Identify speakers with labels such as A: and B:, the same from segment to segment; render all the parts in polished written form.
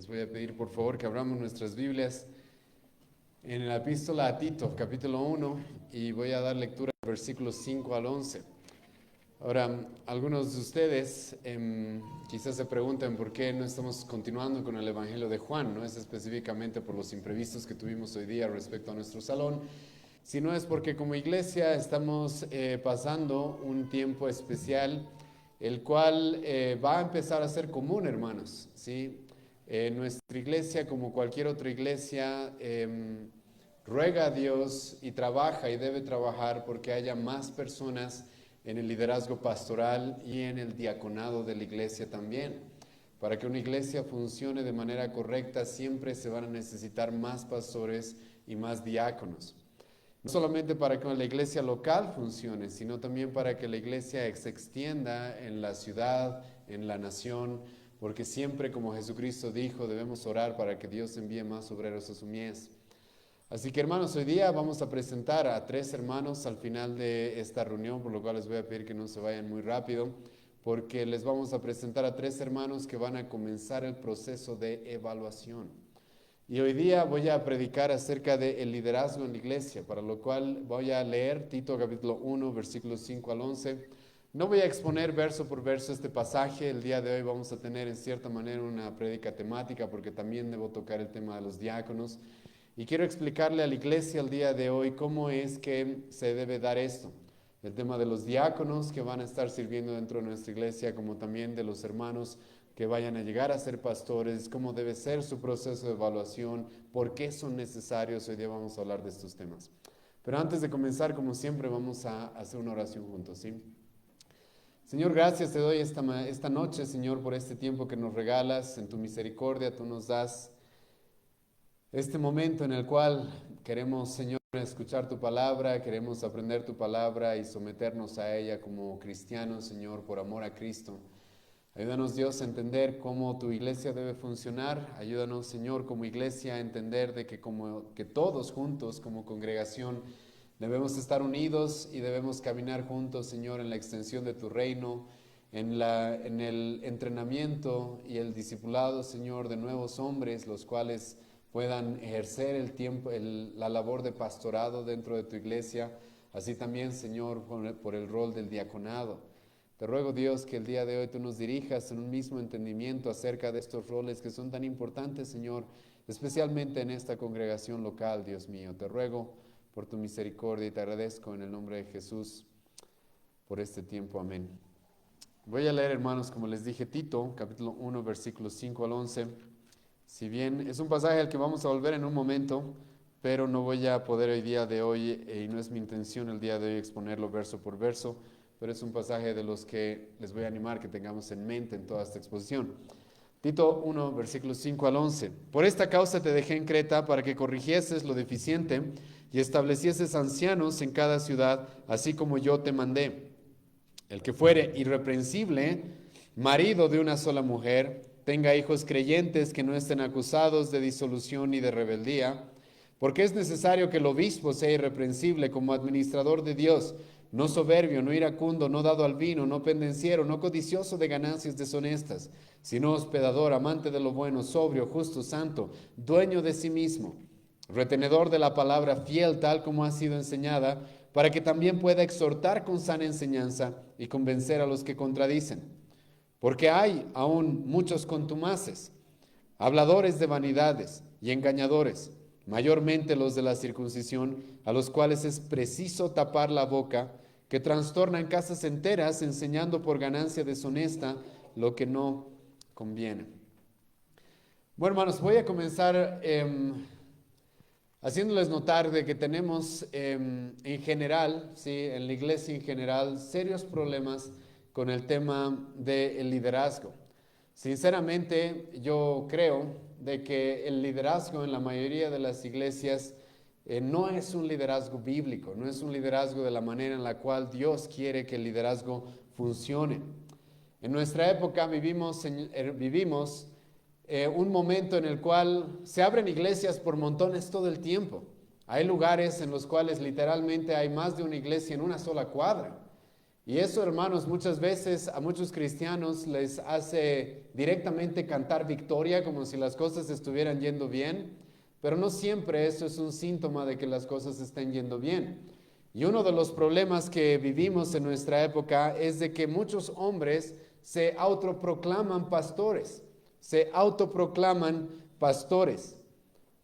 A: Les voy a pedir por favor que abramos nuestras Biblias en la epístola a Tito, capítulo 1, y voy a dar lectura de versículos 5 al 11. Ahora, algunos de ustedes quizás se pregunten por qué no estamos continuando con el Evangelio de Juan. No es específicamente por los imprevistos que tuvimos hoy día respecto a nuestro salón, sino es porque como iglesia estamos pasando un tiempo especial, el cual va a empezar a ser común, hermanos, ¿sí? Nuestra iglesia, como cualquier otra iglesia, ruega a Dios y trabaja y debe trabajar porque haya más personas en el liderazgo pastoral y en el diaconado de la iglesia también. Para que una iglesia funcione de manera correcta, siempre se van a necesitar más pastores y más diáconos. No solamente para que la iglesia local funcione, sino también para que la iglesia se extienda en la ciudad, en la nación, porque siempre, como Jesucristo dijo, debemos orar para que Dios envíe más obreros a su mies. Así que, hermanos, hoy día vamos a presentar a 3 hermanos al final de esta reunión, por lo cual les voy a pedir que no se vayan muy rápido, porque les vamos a presentar a 3 hermanos que van a comenzar el proceso de evaluación. Y hoy día voy a predicar acerca del liderazgo en la iglesia, para lo cual voy a leer Tito capítulo 1, versículos 5 al 11. No voy a exponer verso por verso este pasaje. El día de hoy vamos a tener en cierta manera una prédica temática, porque también debo tocar el tema de los diáconos. Y quiero explicarle a la iglesia el día de hoy cómo es que se debe dar esto. El tema de los diáconos que van a estar sirviendo dentro de nuestra iglesia, como también de los hermanos que vayan a llegar a ser pastores, cómo debe ser su proceso de evaluación, por qué son necesarios. Hoy día vamos a hablar de estos temas. Pero antes de comenzar, como siempre, vamos a hacer una oración juntos, ¿sí? Señor, gracias te doy esta noche, Señor, por este tiempo que nos regalas. En tu misericordia tú nos das este momento en el cual queremos, Señor, escuchar tu palabra, queremos aprender tu palabra y someternos a ella como cristianos, Señor, por amor a Cristo. Ayúdanos, Dios, a entender cómo tu iglesia debe funcionar. Ayúdanos, Señor, como iglesia a entender de que todos juntos, como congregación, debemos estar unidos y debemos caminar juntos, Señor, en la extensión de tu reino, en el entrenamiento y el discipulado, Señor, de nuevos hombres, los cuales puedan ejercer la labor de pastorado dentro de tu iglesia, así también, Señor, por el rol del diaconado. Te ruego, Dios, que el día de hoy tú nos dirijas en un mismo entendimiento acerca de estos roles que son tan importantes, Señor, especialmente en esta congregación local, Dios mío. Te ruego por tu misericordia y te agradezco en el nombre de Jesús por este tiempo. Amén. Voy a leer, hermanos, como les dije, Tito, capítulo 1, versículos 5 al 11. Si bien es un pasaje al que vamos a volver en un momento, pero no voy a poder el día de hoy, y no es mi intención el día de hoy exponerlo verso por verso, pero es un pasaje de los que les voy a animar que tengamos en mente en toda esta exposición. Tito 1, versículos 5 al 11. Por esta causa te dejé en Creta para que corrigieses lo deficiente y establecieses ancianos en cada ciudad, así como yo te mandé. El que fuere irreprensible, marido de una sola mujer, tenga hijos creyentes que no estén acusados de disolución ni de rebeldía, porque es necesario que el obispo sea irreprensible como administrador de Dios, no soberbio, no iracundo, no dado al vino, no pendenciero, no codicioso de ganancias deshonestas, sino hospedador, amante de lo bueno, sobrio, justo, santo, dueño de sí mismo, retenedor de la palabra, fiel tal como ha sido enseñada, para que también pueda exhortar con sana enseñanza y convencer a los que contradicen. Porque hay aún muchos contumaces, habladores de vanidades y engañadores, mayormente los de la circuncisión, a los cuales es preciso tapar la boca, que trastornan casas enteras enseñando por ganancia deshonesta lo que no conviene. Bueno, hermanos, voy a comenzar haciéndoles notar de que tenemos en general, ¿sí?, en la iglesia en general, serios problemas con el tema del liderazgo. Sinceramente, yo creo de que el liderazgo en la mayoría de las iglesias no es un liderazgo bíblico, no es un liderazgo de la manera en la cual Dios quiere que el liderazgo funcione. En nuestra época vivimos un momento en el cual se abren iglesias por montones todo el tiempo. Hay lugares en los cuales literalmente hay más de una iglesia en una sola cuadra. Y eso, hermanos, muchas veces a muchos cristianos les hace directamente cantar victoria, como si las cosas estuvieran yendo bien, pero no siempre eso es un síntoma de que las cosas estén yendo bien. Y uno de los problemas que vivimos en nuestra época es de que muchos hombres se autoproclaman pastores, se autoproclaman pastores.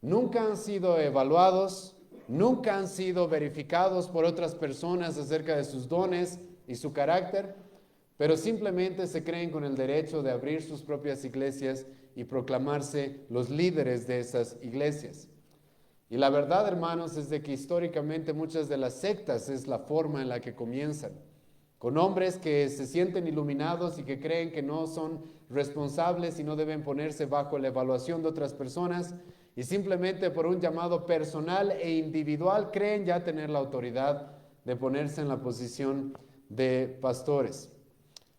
A: Nunca han sido evaluados, nunca han sido verificados por otras personas acerca de sus dones y su carácter, pero simplemente se creen con el derecho de abrir sus propias iglesias y proclamarse los líderes de esas iglesias. Y la verdad, hermanos, es de que históricamente muchas de las sectas es la forma en la que comienzan, con hombres que se sienten iluminados y que creen que no son responsables y no deben ponerse bajo la evaluación de otras personas, y simplemente por un llamado personal e individual creen ya tener la autoridad de ponerse en la posición de pastores.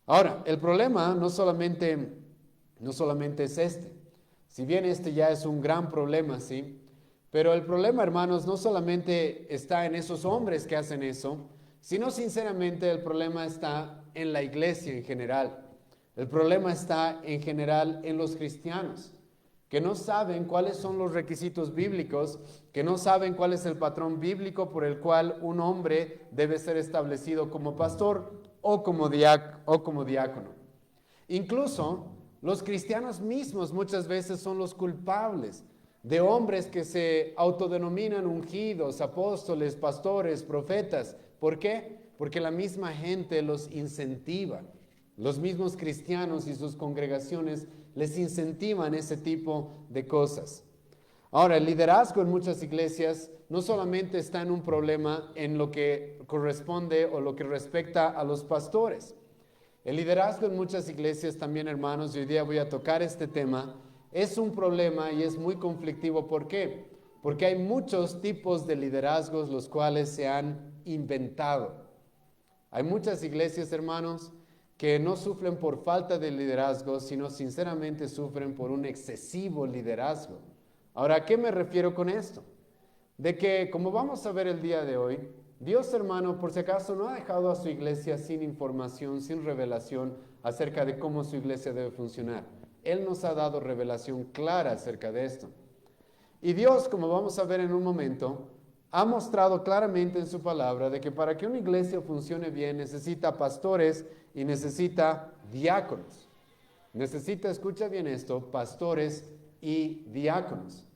A: Ahora, el problema no solamente es este, si bien este ya es un gran problema, ¿sí? Pero el problema, hermanos, no solamente está en esos hombres que hacen eso, sino sinceramente el problema está en la iglesia en general. El problema está en general en los cristianos, que no saben cuáles son los requisitos bíblicos, que no saben cuál es el patrón bíblico por el cual un hombre debe ser establecido como pastor o como diácono. Incluso los cristianos mismos muchas veces son los culpables de hombres que se autodenominan ungidos, apóstoles, pastores, profetas. ¿Por qué? Porque la misma gente los incentiva. Los mismos cristianos y sus congregaciones les incentivan ese tipo de cosas. Ahora, el liderazgo en muchas iglesias no solamente está en un problema en lo que corresponde o lo que respecta a los pastores. El liderazgo en muchas iglesias también, hermanos, y hoy día voy a tocar este tema, es un problema y es muy conflictivo. ¿Por qué? Porque hay muchos tipos de liderazgos los cuales se han inventado. Hay muchas iglesias, hermanos, que no sufren por falta de liderazgo, sino sinceramente sufren por un excesivo liderazgo. Ahora, ¿a qué me refiero con esto? De que, como vamos a ver el día de hoy, Dios, hermano, por si acaso no ha dejado a su iglesia sin información, sin revelación acerca de cómo su iglesia debe funcionar. Él nos ha dado revelación clara acerca de esto. Y Dios, como vamos a ver en un momento, ha mostrado claramente en su palabra de que para que una iglesia funcione bien necesita pastores y necesita diáconos. Necesita, escucha bien esto, pastores y diáconos.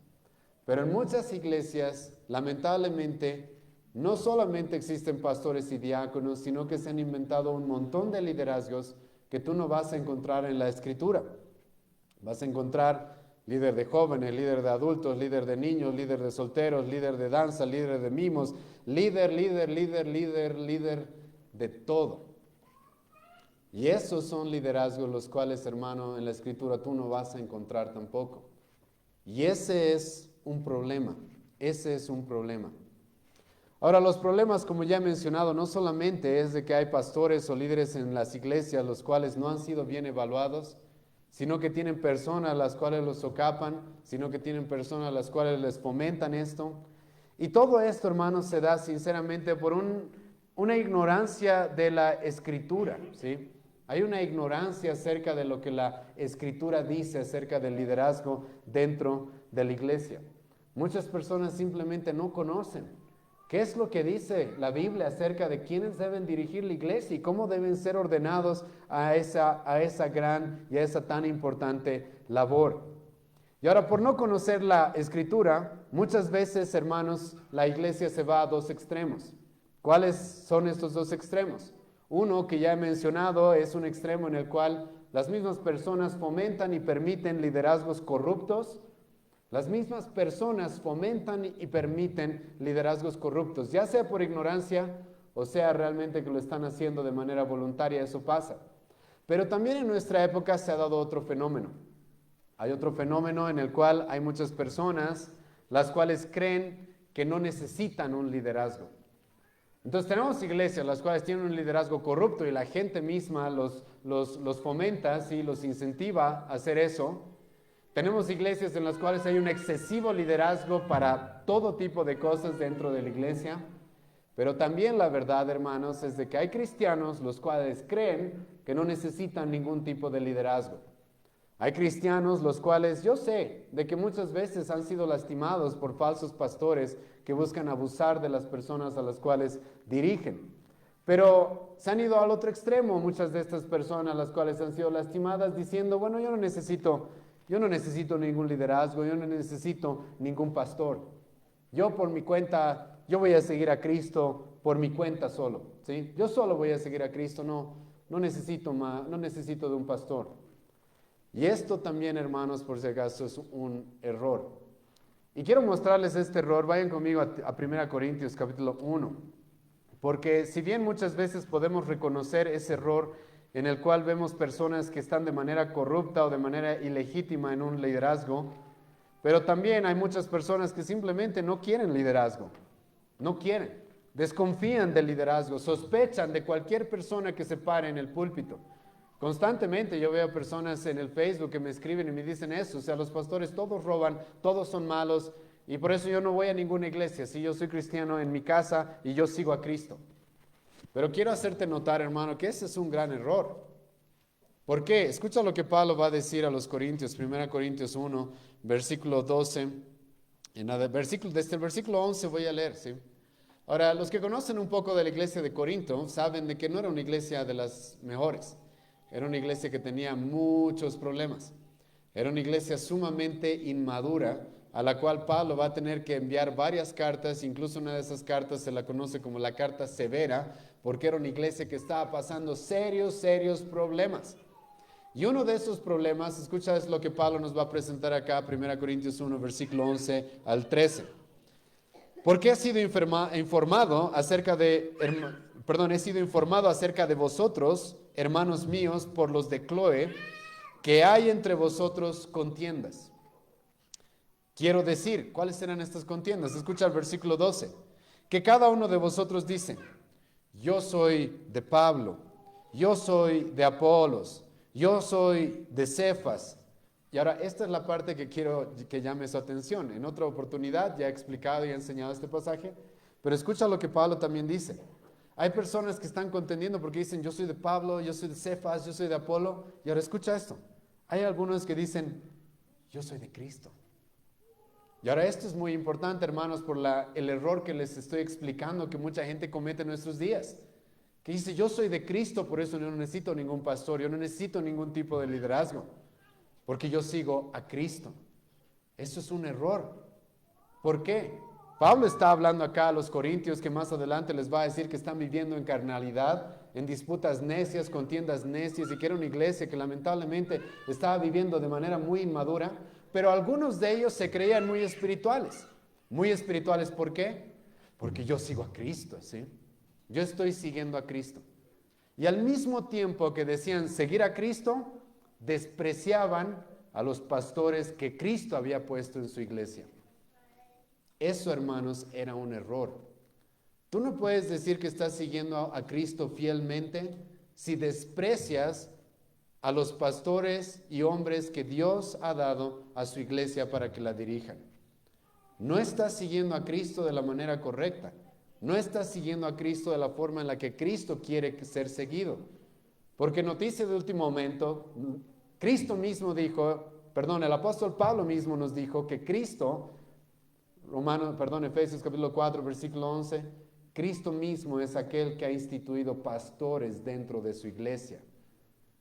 A: Pero en muchas iglesias, lamentablemente, no solamente existen pastores y diáconos, sino que se han inventado un montón de liderazgos que tú no vas a encontrar en la Escritura. Vas a encontrar líder de jóvenes, líder de adultos, líder de niños, líder de solteros, líder de danza, líder de mimos, líder de todo. Y esos son liderazgos los cuales, hermano, en la Escritura tú no vas a encontrar tampoco. Y ese es un problema, Ahora, los problemas, como ya he mencionado, no solamente es de que hay pastores o líderes en las iglesias los cuales no han sido bien evaluados, sino que tienen personas las cuales los socapan, sino que tienen personas las cuales les fomentan esto. Y todo esto, hermanos, se da sinceramente por una ignorancia de la Escritura, ¿sí? Hay una ignorancia acerca de lo que la Escritura dice acerca del liderazgo dentro de la iglesia. Muchas personas simplemente no conocen qué es lo que dice la Biblia acerca de quiénes deben dirigir la iglesia y cómo deben ser ordenados a esa gran y a esa tan importante labor. Y ahora, por no conocer la Escritura, muchas veces, hermanos, la iglesia se va a dos extremos. ¿Cuáles son estos dos extremos? Uno que ya he mencionado es un extremo en el cual las mismas personas fomentan y permiten liderazgos corruptos. Las mismas personas fomentan y permiten liderazgos corruptos, ya sea por ignorancia o sea realmente que lo están haciendo de manera voluntaria, eso pasa. Pero también en nuestra época se ha dado otro fenómeno. Hay otro fenómeno en el cual hay muchas personas las cuales creen que no necesitan un liderazgo. Entonces tenemos iglesias las cuales tienen un liderazgo corrupto y la gente misma los fomenta, ¿sí? Los incentiva a hacer eso. Tenemos iglesias en las cuales hay un excesivo liderazgo para todo tipo de cosas dentro de la iglesia. Pero también la verdad, hermanos, es de que hay cristianos los cuales creen que no necesitan ningún tipo de liderazgo. Hay cristianos los cuales yo sé de que muchas veces han sido lastimados por falsos pastores que buscan abusar de las personas a las cuales dirigen. Pero se han ido al otro extremo muchas de estas personas las cuales han sido lastimadas diciendo, bueno, yo no necesito ningún liderazgo, yo no necesito ningún pastor. Yo por mi cuenta, yo voy a seguir a Cristo por mi cuenta solo, ¿sí? Yo solo voy a seguir a Cristo, no necesito de un pastor. Y esto también, hermanos, por si acaso, es un error. Y quiero mostrarles este error. Vayan conmigo a 1 Corintios capítulo 1. Porque si bien muchas veces podemos reconocer ese error en el cual vemos personas que están de manera corrupta o de manera ilegítima en un liderazgo, pero también hay muchas personas que simplemente no quieren liderazgo. No quieren. Desconfían del liderazgo. Sospechan de cualquier persona que se pare en el púlpito. Constantemente yo veo personas en el Facebook que me escriben y me dicen eso, o sea, los pastores todos roban, todos son malos, y por eso yo no voy a ninguna iglesia, si yo soy cristiano en mi casa y yo sigo a Cristo. Pero quiero hacerte notar, hermano, que ese es un gran error. ¿Por qué? Escucha lo que Pablo va a decir a los Corintios, 1 Corintios 1, versículo 12, desde el versículo 11 voy a leer, ¿sí? Ahora, los que conocen un poco de la iglesia de Corinto saben de que no era una iglesia de las mejores. Era una iglesia que tenía muchos problemas. Era una iglesia sumamente inmadura, a la cual Pablo va a tener que enviar varias cartas, incluso una de esas cartas se la conoce como la carta severa, porque era una iglesia que estaba pasando serios problemas. Y uno de esos problemas, escucha, es lo que Pablo nos va a presentar acá, 1 Corintios 1, versículo 11 al 13. Porque he sido informado acerca de vosotros, hermanos míos, por los de Cloé, que hay entre vosotros contiendas. Quiero decir, ¿cuáles serán estas contiendas? Escucha el versículo 12. Que cada uno de vosotros dice, yo soy de Pablo, yo soy de Apolos, yo soy de Cefas. Y ahora, esta es la parte que quiero que llame su atención. En otra oportunidad ya he explicado y he enseñado este pasaje, pero escucha lo que Pablo también dice. Hay personas que están contendiendo porque dicen, yo soy de Pablo, yo soy de Cefas, yo soy de Apolo. Y ahora escucha esto. Hay algunos que dicen, yo soy de Cristo. Y ahora esto es muy importante, hermanos, por el error que les estoy explicando que mucha gente comete en nuestros días. Que dice, yo soy de Cristo, por eso no necesito ningún pastor, yo no necesito ningún tipo de liderazgo, porque yo sigo a Cristo. Eso es un error. ¿Por qué? Pablo está hablando acá a los corintios que más adelante les va a decir que están viviendo en carnalidad, en disputas necias, contiendas necias, y que era una iglesia que lamentablemente estaba viviendo de manera muy inmadura, pero algunos de ellos se creían muy espirituales. Muy espirituales, ¿por qué? Porque yo sigo a Cristo, ¿sí? Yo estoy siguiendo a Cristo. Y al mismo tiempo que decían seguir a Cristo, despreciaban a los pastores que Cristo había puesto en su iglesia. Eso, hermanos, era un error. Tú no puedes decir que estás siguiendo a Cristo fielmente si desprecias a los pastores y hombres que Dios ha dado a su iglesia para que la dirijan. No estás siguiendo a Cristo de la manera correcta. No estás siguiendo a Cristo de la forma en la que Cristo quiere ser seguido. Porque noticia de último momento, el apóstol Pablo mismo nos dijo que Cristo, Efesios capítulo 4, versículo 11, Cristo mismo es aquel que ha instituido pastores dentro de su iglesia.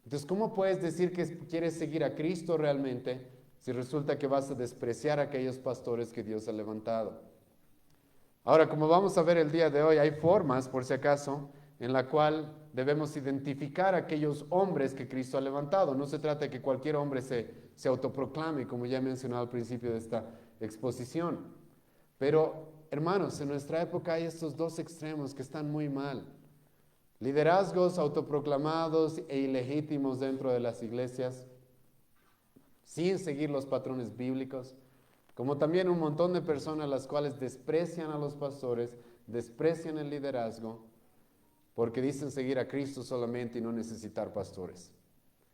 A: Entonces, ¿cómo puedes decir que quieres seguir a Cristo realmente si resulta que vas a despreciar a aquellos pastores que Dios ha levantado? Ahora, como vamos a ver el día de hoy, hay formas, por si acaso, en la cual debemos identificar a aquellos hombres que Cristo ha levantado. No se trata de que cualquier hombre se autoproclame, como ya he mencionado al principio de esta exposición. Pero, hermanos, en nuestra época hay estos dos extremos que están muy mal. Liderazgos autoproclamados e ilegítimos dentro de las iglesias, sin seguir los patrones bíblicos, como también un montón de personas las cuales desprecian a los pastores, desprecian el liderazgo, porque dicen seguir a Cristo solamente y no necesitar pastores.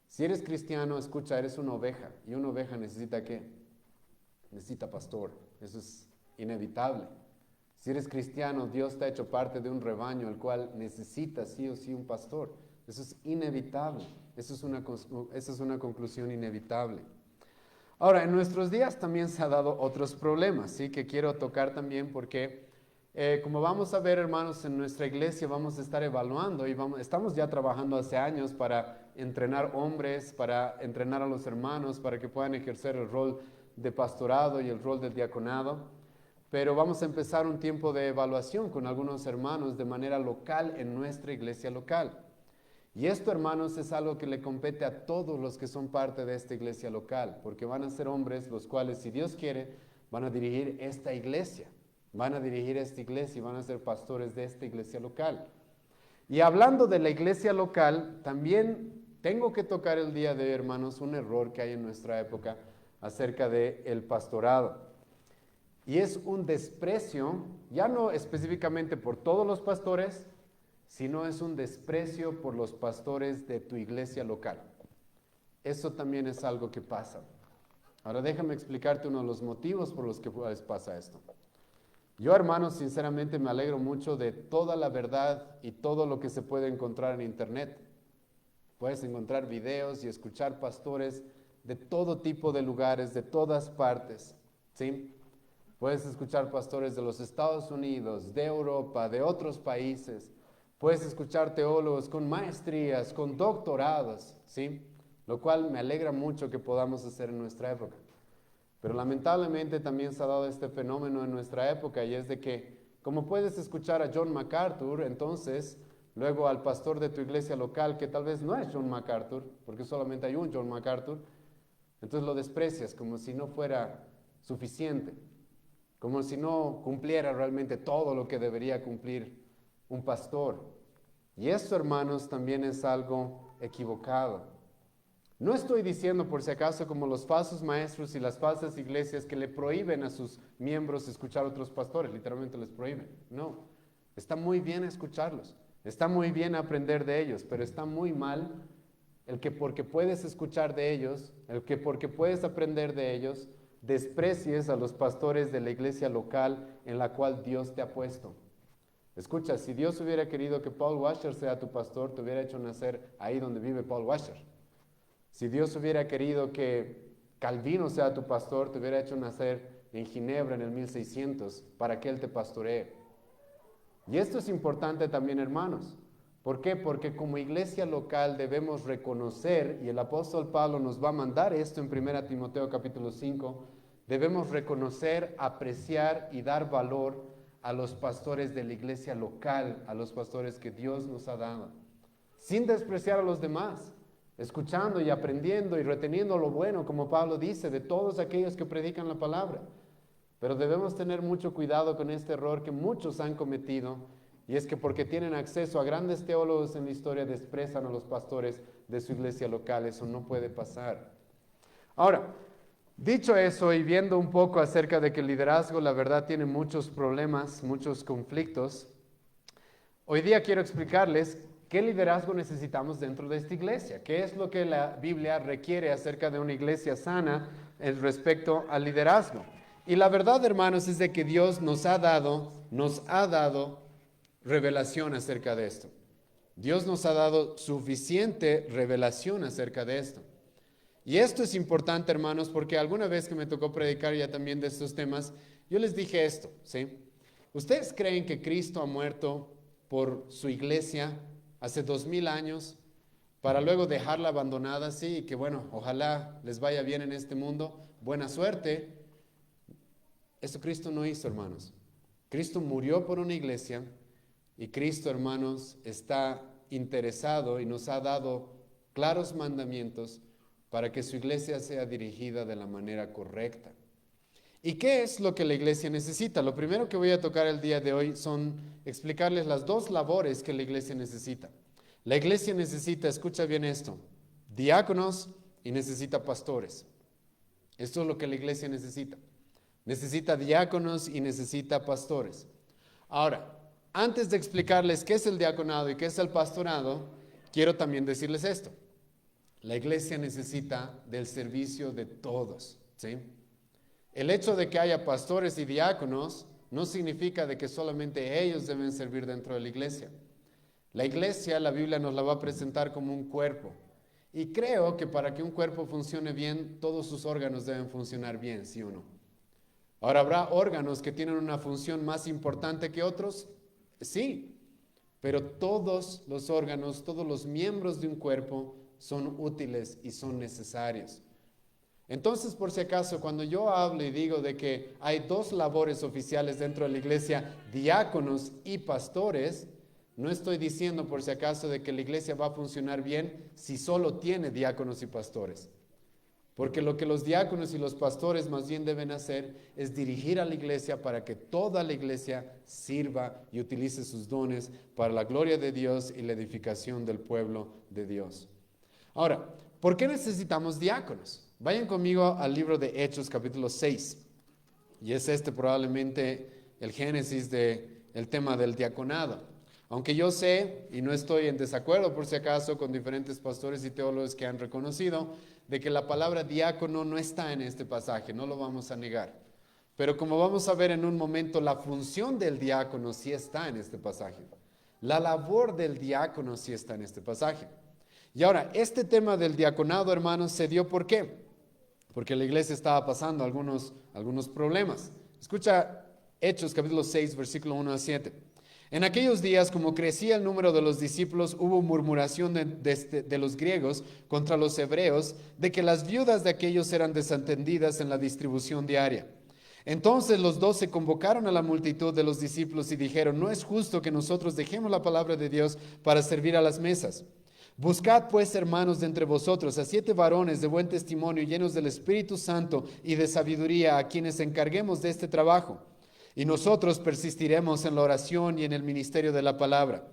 A: Si eres cristiano, escucha, eres una oveja, y una oveja necesita ¿qué? Necesita pastor, eso es inevitable. Si eres cristiano, Dios te ha hecho parte de un rebaño, el cual necesita sí o sí un pastor. Eso es inevitable. Esa es una conclusión inevitable. Ahora, en nuestros días también se han dado otros problemas, ¿sí? Que quiero tocar también porque, como vamos a ver, hermanos, en nuestra iglesia vamos a estar evaluando y estamos ya trabajando hace años para entrenar hombres, para entrenar a los hermanos, para que puedan ejercer el rol de pastorado y el rol del diaconado. Pero vamos a empezar un tiempo de evaluación con algunos hermanos de manera local en nuestra iglesia local. Y esto, hermanos, es algo que le compete a todos los que son parte de esta iglesia local, porque van a ser hombres los cuales, si Dios quiere, van a dirigir esta iglesia. Van a dirigir esta iglesia y van a ser pastores de esta iglesia local. Y hablando de la iglesia local, también tengo que tocar el día de hoy, hermanos, un error que hay en nuestra época acerca del pastorado. Y es un desprecio, ya no específicamente por todos los pastores, sino es un desprecio por los pastores de tu iglesia local. Eso también es algo que pasa. Ahora déjame explicarte uno de los motivos por los que pasa esto. Yo, hermanos, sinceramente me alegro mucho de toda la verdad y todo lo que se puede encontrar en internet. Puedes encontrar videos y escuchar pastores de todo tipo de lugares, de todas partes, ¿sí? Puedes escuchar pastores de los Estados Unidos, de Europa, de otros países. Puedes escuchar teólogos con maestrías, con doctorados, ¿sí? Lo cual me alegra mucho que podamos hacer en nuestra época. Pero lamentablemente también se ha dado este fenómeno en nuestra época y es de que, como puedes escuchar a John MacArthur, entonces, luego al pastor de tu iglesia local, que tal vez no es John MacArthur, porque solamente hay un John MacArthur, entonces lo desprecias como si no fuera suficiente, como si no cumpliera realmente todo lo que debería cumplir un pastor. Y esto, hermanos, también es algo equivocado. No estoy diciendo, por si acaso, como los falsos maestros y las falsas iglesias que le prohíben a sus miembros escuchar a otros pastores, literalmente les prohíben. No, está muy bien escucharlos, está muy bien aprender de ellos, pero está muy mal el que porque puedes escuchar de ellos, el que porque puedes aprender de ellos, desprecies a los pastores de la iglesia local en la cual Dios te ha puesto. Escucha, si Dios hubiera querido que Paul Washer sea tu pastor, te hubiera hecho nacer ahí donde vive Paul Washer. Si Dios hubiera querido que Calvino sea tu pastor, te hubiera hecho nacer en Ginebra en el 1600 para que él te pastoree. Y esto es importante también, hermanos. ¿Por qué? Porque como iglesia local debemos reconocer, y el apóstol Pablo nos va a mandar esto en 1 Timoteo capítulo 5, debemos reconocer, apreciar y dar valor a los pastores de la iglesia local, a los pastores que Dios nos ha dado, sin despreciar a los demás, escuchando y aprendiendo y reteniendo lo bueno, como Pablo dice, de todos aquellos que predican la palabra. Pero debemos tener mucho cuidado con este error que muchos han cometido, y es que porque tienen acceso a grandes teólogos en la historia, desprecian a los pastores de su iglesia local. Eso no puede pasar. Ahora, dicho eso y viendo un poco acerca de que el liderazgo, la verdad, tiene muchos problemas, muchos conflictos, hoy día quiero explicarles qué liderazgo necesitamos dentro de esta iglesia, qué es lo que la Biblia requiere acerca de una iglesia sana respecto al liderazgo. Y la verdad, hermanos, es de que Dios nos ha dado revelación acerca de esto. Dios nos ha dado suficiente revelación acerca de esto. Y esto es importante, hermanos, porque alguna vez que me tocó predicar ya también de estos temas, yo les dije esto, ¿sí? ¿Ustedes creen que Cristo ha muerto por su iglesia hace 2000 años para luego dejarla abandonada? Sí, y que bueno, ojalá les vaya bien en este mundo, buena suerte. Eso Cristo no hizo, hermanos. Cristo murió por una iglesia y Cristo, hermanos, está interesado y nos ha dado claros mandamientos para que su iglesia sea dirigida de la manera correcta. ¿Y qué es lo que la iglesia necesita? Lo primero que voy a tocar el día de hoy son explicarles las dos labores que la iglesia necesita. La iglesia necesita, escucha bien esto, diáconos y necesita pastores. Esto es lo que la iglesia necesita. Necesita diáconos y necesita pastores. Ahora, antes de explicarles qué es el diaconado y qué es el pastorado, quiero también decirles esto. La iglesia necesita del servicio de todos, ¿sí? El hecho de que haya pastores y diáconos no significa de que solamente ellos deben servir dentro de la iglesia. La iglesia, la Biblia nos la va a presentar como un cuerpo. Y creo que para que un cuerpo funcione bien, todos sus órganos deben funcionar bien, ¿sí o no? Ahora, ¿habrá órganos que tienen una función más importante que otros? Sí, pero todos los órganos, todos los miembros de un cuerpo son útiles y son necesarios. Entonces, por si acaso, cuando yo hablo y digo de que hay dos labores oficiales dentro de la iglesia, diáconos y pastores, no estoy diciendo por si acaso de que la iglesia va a funcionar bien si solo tiene diáconos y pastores. Porque lo que los diáconos y los pastores más bien deben hacer es dirigir a la iglesia para que toda la iglesia sirva y utilice sus dones para la gloria de Dios y la edificación del pueblo de Dios. Ahora, ¿por qué necesitamos diáconos? Vayan conmigo al libro de Hechos, capítulo 6. Y es probablemente el génesis del tema del diaconado. Aunque yo sé, y no estoy en desacuerdo por si acaso con diferentes pastores y teólogos que han reconocido, de que la palabra diácono no está en este pasaje, no lo vamos a negar. Pero como vamos a ver en un momento, la función del diácono sí está en este pasaje. La labor del diácono sí está en este pasaje. Y ahora, este tema del diaconado, hermanos, se dio ¿por qué? Porque la iglesia estaba pasando algunos problemas. Escucha Hechos capítulo 6, versículo 1 a 7. En aquellos días, como crecía el número de los discípulos, hubo murmuración de los griegos contra los hebreos, de que las viudas de aquellos eran desatendidas en la distribución diaria. Entonces los 12 convocaron a la multitud de los discípulos y dijeron: no es justo que nosotros dejemos la palabra de Dios para servir a las mesas. Buscad pues, hermanos, de entre vosotros a 7 varones de buen testimonio, llenos del Espíritu Santo y de sabiduría, a quienes encarguemos de este trabajo. Y nosotros persistiremos en la oración y en el ministerio de la palabra.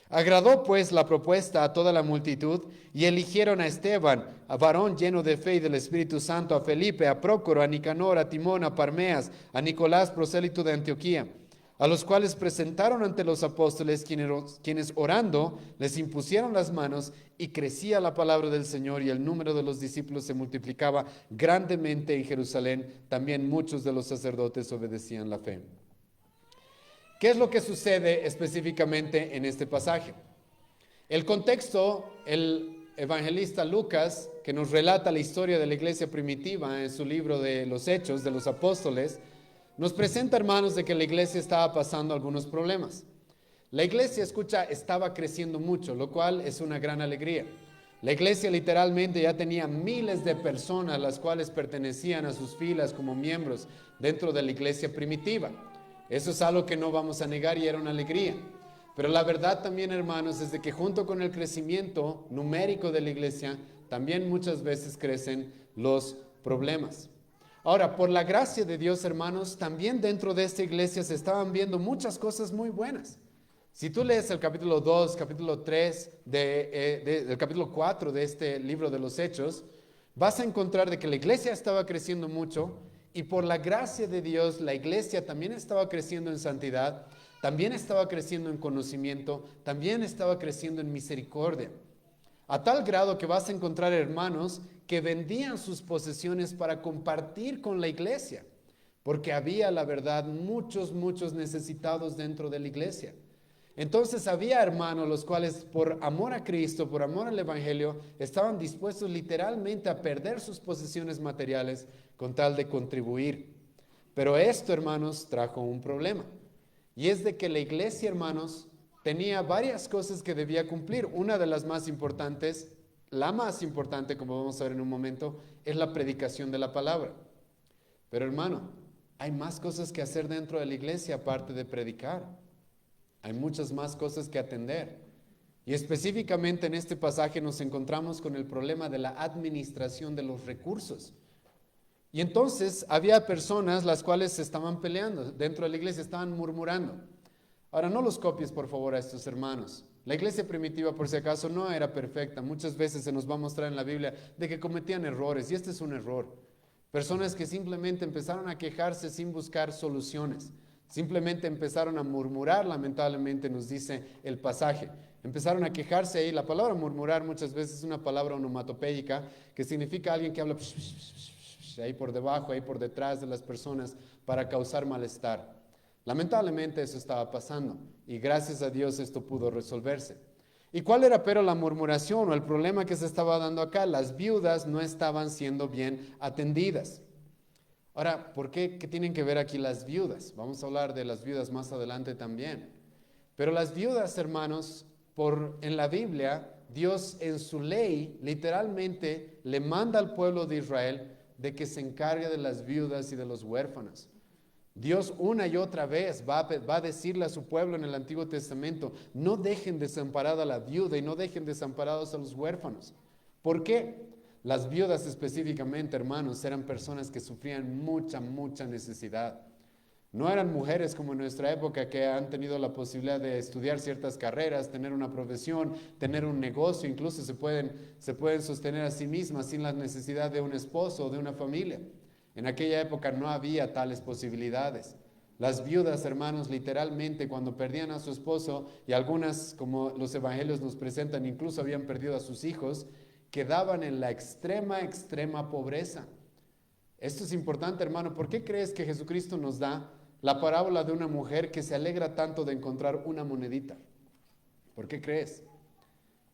A: Agradó pues la propuesta a toda la multitud, y eligieron a Esteban, a varón lleno de fe y del Espíritu Santo, a Felipe, a Prócoro, a Nicanor, a Timón, a Parmeas, a Nicolás, prosélito de Antioquía, a los cuales presentaron ante los apóstoles, quienes orando les impusieron las manos, y crecía la palabra del Señor, y el número de los discípulos se multiplicaba grandemente en Jerusalén. También muchos de los sacerdotes obedecían la fe. ¿Qué es lo que sucede específicamente en este pasaje? El contexto, el evangelista Lucas, que nos relata la historia de la iglesia primitiva en su libro de los Hechos de los Apóstoles, nos presenta, hermanos, de que la iglesia estaba pasando algunos problemas. La iglesia, estaba creciendo mucho, lo cual es una gran alegría. La iglesia literalmente ya tenía miles de personas, las cuales pertenecían a sus filas como miembros dentro de la iglesia primitiva. Eso es algo que no vamos a negar y era una alegría. Pero la verdad también, hermanos, es de que junto con el crecimiento numérico de la iglesia, también muchas veces crecen los problemas. Ahora, por la gracia de Dios, hermanos, también dentro de esta iglesia se estaban viendo muchas cosas muy buenas. Si tú lees el capítulo 2, capítulo 3, del capítulo 4 de este libro de los Hechos, vas a encontrar de que la iglesia estaba creciendo mucho, y por la gracia de Dios la iglesia también estaba creciendo en santidad, también estaba creciendo en conocimiento, también estaba creciendo en misericordia. A tal grado que vas a encontrar hermanos que vendían sus posesiones para compartir con la iglesia, porque había, la verdad, muchos necesitados dentro de la iglesia. Entonces había hermanos los cuales por amor a Cristo, por amor al Evangelio, estaban dispuestos literalmente a perder sus posesiones materiales con tal de contribuir. Pero esto, hermanos, trajo un problema. Y es de que la iglesia, hermanos, tenía varias cosas que debía cumplir. Una de las más importantes, la más importante, como vamos a ver en un momento, es la predicación de la palabra. Pero, hermano, hay más cosas que hacer dentro de la iglesia aparte de predicar. Hay muchas más cosas que atender. Y específicamente en este pasaje nos encontramos con el problema de la administración de los recursos. Y entonces había personas las cuales se estaban peleando dentro de la iglesia, estaban murmurando. Ahora, no los copies por favor a estos hermanos. La iglesia primitiva, por si acaso, no era perfecta. Muchas veces se nos va a mostrar en la Biblia de que cometían errores, y este es un error. Personas que simplemente empezaron a quejarse sin buscar soluciones. Simplemente empezaron a murmurar, lamentablemente nos dice el pasaje. Empezaron a quejarse ahí. La palabra murmurar muchas veces es una palabra onomatopéyica que significa alguien que habla ahí por debajo, ahí por detrás de las personas para causar malestar. Lamentablemente eso estaba pasando y gracias a Dios esto pudo resolverse. ¿Y cuál era pero la murmuración o el problema que se estaba dando acá? Las viudas no estaban siendo bien atendidas. Ahora, ¿por qué? ¿Qué tienen que ver aquí las viudas? Vamos a hablar de las viudas más adelante también. Pero las viudas, hermanos, en la Biblia, Dios en su ley literalmente le manda al pueblo de Israel de que se encargue de las viudas y de los huérfanos. Dios una y otra vez va a decirle a su pueblo en el Antiguo Testamento, no dejen desamparada a la viuda y no dejen desamparados a los huérfanos. ¿Por qué? Las viudas específicamente, hermanos, eran personas que sufrían mucha necesidad. No eran mujeres como en nuestra época que han tenido la posibilidad de estudiar ciertas carreras, tener una profesión, tener un negocio, incluso se pueden sostener a sí mismas sin la necesidad de un esposo o de una familia. En aquella época no había tales posibilidades. Las viudas, hermanos, literalmente cuando perdían a su esposo, y algunas, como los evangelios nos presentan, incluso habían perdido a sus hijos, quedaban en la extrema pobreza. Esto es importante, hermano. ¿Por qué crees que Jesucristo nos da la parábola de una mujer que se alegra tanto de encontrar una monedita? ¿Por qué crees?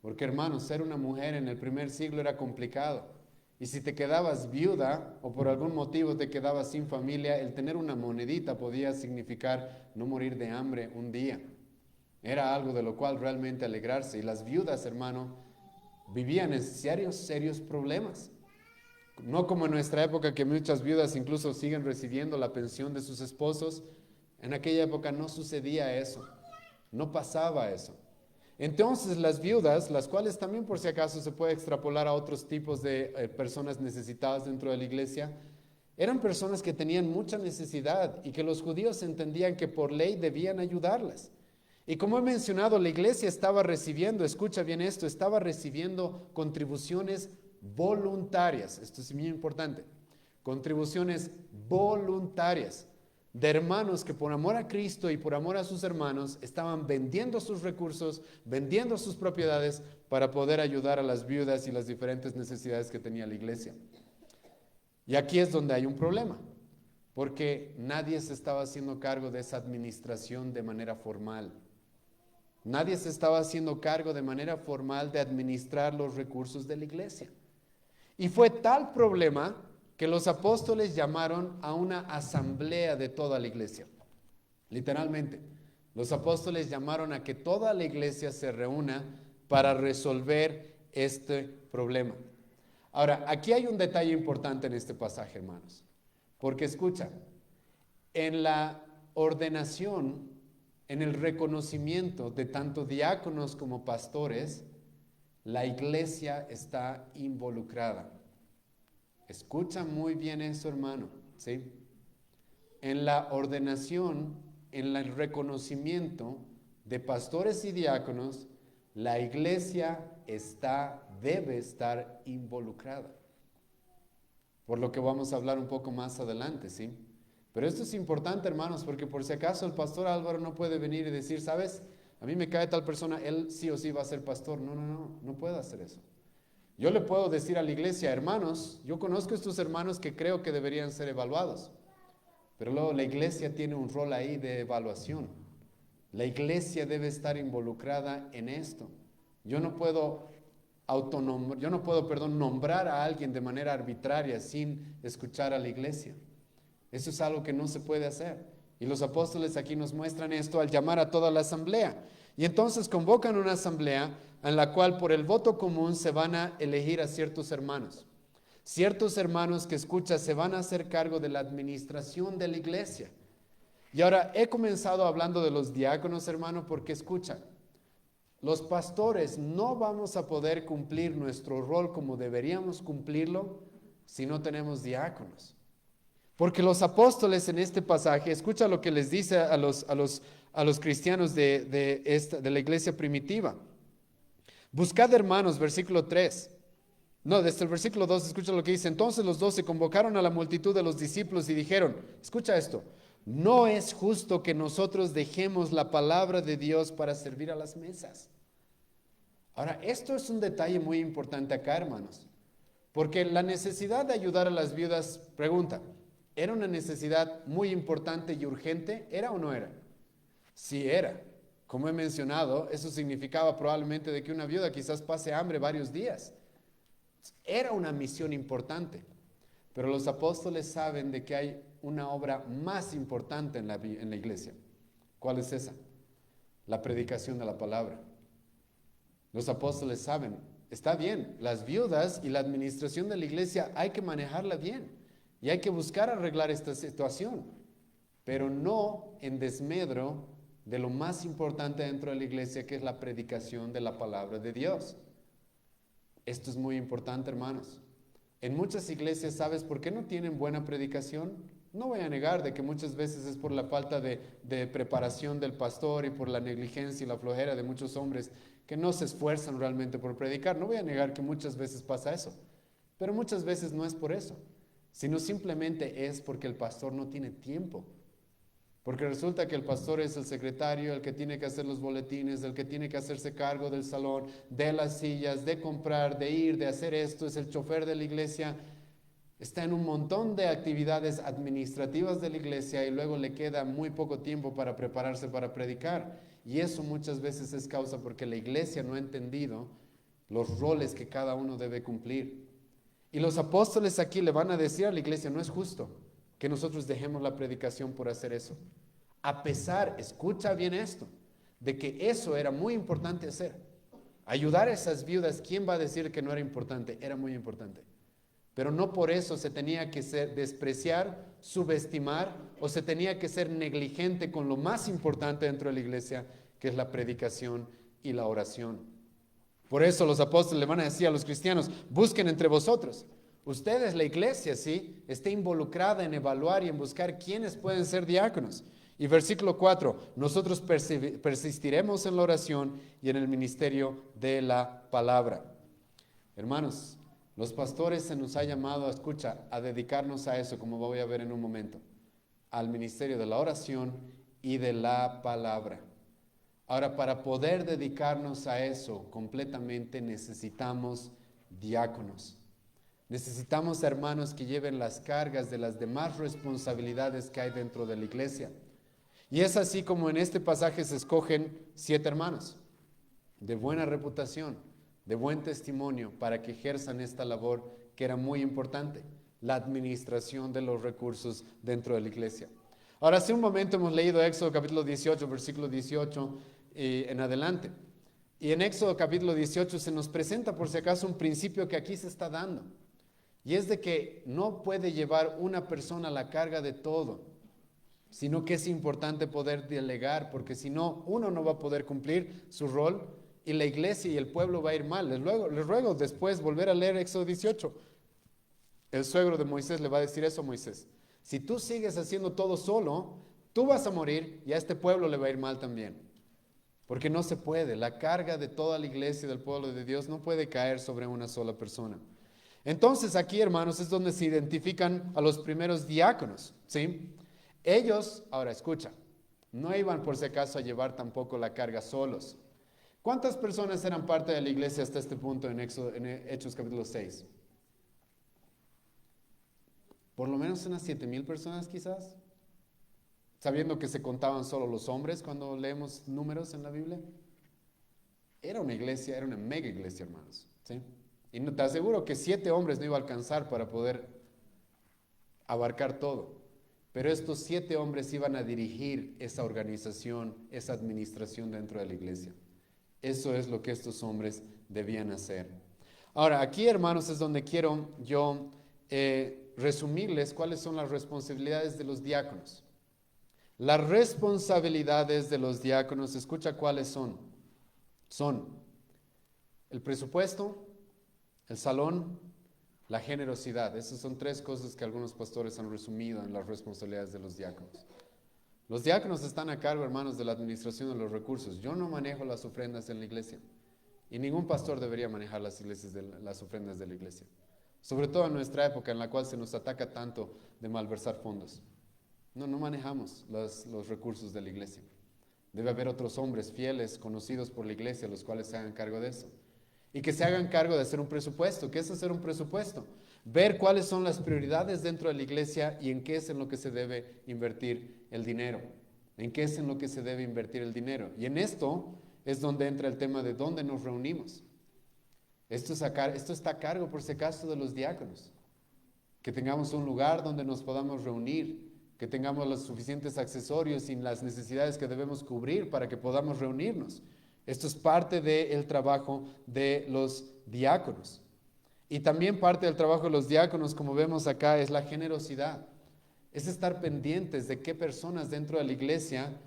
A: Porque, hermano, ser una mujer en el primer siglo era complicado. Y si te quedabas viuda o por algún motivo te quedabas sin familia, el tener una monedita podía significar no morir de hambre un día. Era algo de lo cual realmente alegrarse. Y las viudas, hermano, vivían en serios problemas. No como en nuestra época que muchas viudas incluso siguen recibiendo la pensión de sus esposos. En aquella época no sucedía eso. No pasaba eso. Entonces las viudas, las cuales también por si acaso se puede extrapolar a otros tipos de personas necesitadas dentro de la iglesia, eran personas que tenían mucha necesidad y que los judíos entendían que por ley debían ayudarlas. Y como he mencionado, la iglesia estaba recibiendo, escucha bien esto, estaba recibiendo contribuciones voluntarias. Esto es muy importante. Contribuciones voluntarias de hermanos que por amor a Cristo y por amor a sus hermanos estaban vendiendo sus recursos, vendiendo sus propiedades para poder ayudar a las viudas y las diferentes necesidades que tenía la iglesia. Y aquí es donde hay un problema, porque nadie se estaba haciendo cargo de esa administración de manera formal. Nadie se estaba haciendo cargo de manera formal de administrar los recursos de la iglesia. Y fue tal problema que los apóstoles llamaron a una asamblea de toda la iglesia. Literalmente, los apóstoles llamaron a que toda la iglesia se reúna para resolver este problema. Ahora, aquí hay un detalle importante en este pasaje, hermanos, porque escucha, en la ordenación, en el reconocimiento de tanto diáconos como pastores, la iglesia está involucrada. Escucha muy bien eso, hermano, ¿sí? En la ordenación, en el reconocimiento de pastores y diáconos, la iglesia debe estar involucrada. Por lo que vamos a hablar un poco más adelante, ¿sí? Pero esto es importante, hermanos, porque por si acaso el pastor Álvaro no puede venir y decir, ¿sabes? A mí me cae tal persona, él sí o sí va a ser pastor. No puedo hacer eso. Yo le puedo decir a la iglesia, hermanos, yo conozco estos hermanos que creo que deberían ser evaluados, pero luego la iglesia tiene un rol ahí de evaluación. La iglesia debe estar involucrada en esto. Yo no puedo nombrar a alguien de manera arbitraria sin escuchar a la iglesia. Eso es algo que no se puede hacer. Y los apóstoles aquí nos muestran esto al llamar a toda la asamblea. Y entonces convocan una asamblea en la cual por el voto común se van a elegir a ciertos hermanos. Ciertos hermanos que escucha se van a hacer cargo de la administración de la iglesia. Y ahora he comenzado hablando de los diáconos, hermano, porque escucha, los pastores no vamos a poder cumplir nuestro rol como deberíamos cumplirlo si no tenemos diáconos. Porque los apóstoles en este pasaje, escucha lo que les dice a los cristianos de la iglesia primitiva. Buscad hermanos, versículo 3. No, desde el versículo 2, escucha lo que dice. Entonces los 12 convocaron a la multitud de los discípulos y dijeron, escucha esto, no es justo que nosotros dejemos la palabra de Dios para servir a las mesas. Ahora, esto es un detalle muy importante acá, hermanos, porque la necesidad de ayudar a las viudas, pregunta, ¿Era una necesidad muy importante y urgente? ¿Era o no era? Sí era. Como he mencionado, eso significaba probablemente de que una viuda quizás pase hambre varios días. Era una misión importante. Pero los apóstoles saben de que hay una obra más importante en la iglesia. ¿Cuál es esa? La predicación de la palabra. Los apóstoles saben, está bien, las viudas y la administración de la iglesia hay que manejarla bien y hay que buscar arreglar esta situación, pero no en desmedro de lo más importante dentro de la iglesia, que es la predicación de la palabra de Dios. Esto es muy importante, hermanos. En muchas iglesias, ¿sabes por qué no tienen buena predicación? No voy a negar de que muchas veces es por la falta de preparación del pastor y por la negligencia y la flojera de muchos hombres que no se esfuerzan realmente por predicar. No voy a negar que muchas veces pasa eso, pero muchas veces no es por eso, sino simplemente es porque el pastor no tiene tiempo. Porque resulta que el pastor es el secretario, el que tiene que hacer los boletines, el que tiene que hacerse cargo del salón, de las sillas, de comprar, de ir, de hacer esto, es el chofer de la iglesia. Está en un montón de actividades administrativas de la iglesia y luego le queda muy poco tiempo para prepararse para predicar. Y eso muchas veces es causa porque la iglesia no ha entendido los roles que cada uno debe cumplir. Y los apóstoles aquí le van a decir a la iglesia, no es justo que nosotros dejemos la predicación por hacer eso. A pesar, escucha bien esto, de que eso era muy importante hacer. Ayudar a esas viudas, ¿quién va a decir que no era importante? Era muy importante. Pero no por eso se tenía que despreciar, subestimar o se tenía que ser negligente con lo más importante dentro de la iglesia, que es la predicación y la oración. Por eso los apóstoles le van a decir a los cristianos, busquen entre vosotros. Ustedes, la iglesia, ¿sí?, está involucrada en evaluar y en buscar quiénes pueden ser diáconos. Y versículo 4, nosotros persistiremos en la oración y en el ministerio de la palabra. Hermanos, los pastores se nos ha llamado, escucha, a dedicarnos a eso, como voy a ver en un momento, al ministerio de la oración y de la palabra. Ahora, para poder dedicarnos a eso completamente necesitamos diáconos. Necesitamos hermanos que lleven las cargas de las demás responsabilidades que hay dentro de la iglesia. Y es así como en este pasaje se escogen 7 hermanos de buena reputación, de buen testimonio, para que ejerzan esta labor que era muy importante, la administración de los recursos dentro de la iglesia. Ahora, hace un momento hemos leído Éxodo capítulo 18, versículo 18 en adelante. Y en Éxodo capítulo 18 se nos presenta por si acaso un principio que aquí se está dando. Y es de que no puede llevar una persona la carga de todo, sino que es importante poder delegar, porque si no, uno no va a poder cumplir su rol y la iglesia y el pueblo va a ir mal. Les ruego después volver a leer Éxodo 18. El suegro de Moisés le va a decir eso a Moisés. Si tú sigues haciendo todo solo, tú vas a morir y a este pueblo le va a ir mal también. Porque no se puede. La carga de toda la iglesia y del pueblo de Dios no puede caer sobre una sola persona. Entonces aquí, hermanos, es donde se identifican a los primeros diáconos, ¿sí? Ellos, ahora escucha, no iban por si acaso a llevar tampoco la carga solos. ¿Cuántas personas eran parte de la iglesia hasta este punto en Hechos capítulo 6? Por lo menos unas 7,000 personas quizás, sabiendo que se contaban solo los hombres cuando leemos números en la Biblia. Era una iglesia, era una mega iglesia, hermanos, ¿sí? Y te aseguro que 7 hombres no iba a alcanzar para poder abarcar todo. Pero estos 7 hombres iban a dirigir esa organización, esa administración dentro de la iglesia. Eso es lo que estos hombres debían hacer. Ahora, aquí, hermanos, es donde quiero yo resumirles cuáles son las responsabilidades de los diáconos. Las responsabilidades de los diáconos, escucha cuáles son. Son el presupuesto, el salón, la generosidad. Esas son 3 cosas que algunos pastores han resumido en las responsabilidades de los diáconos. Los diáconos están a cargo, hermanos, de la administración de los recursos. Yo no manejo las ofrendas en la iglesia. Y ningún pastor debería manejar las ofrendas de la iglesia. Sobre todo en nuestra época en la cual se nos ataca tanto de malversar fondos. No manejamos los recursos de la iglesia. Debe haber otros hombres fieles, conocidos por la iglesia, los cuales se hagan cargo de eso. Y que se hagan cargo de hacer un presupuesto. ¿Qué es hacer un presupuesto? ver cuáles son las prioridades dentro de la iglesia y en qué es en lo que se debe invertir el dinero. En qué es en lo que se debe invertir el dinero. Y en esto es donde entra el tema de dónde nos reunimos. Esto está a cargo, por si acaso, de los diáconos. Que tengamos un lugar donde nos podamos reunir, que tengamos los suficientes accesorios y las necesidades que debemos cubrir para que podamos reunirnos. Esto es parte del trabajo de los diáconos. Y también parte del trabajo de los diáconos, como vemos acá, es la generosidad. Es estar pendientes de qué personas dentro de la iglesia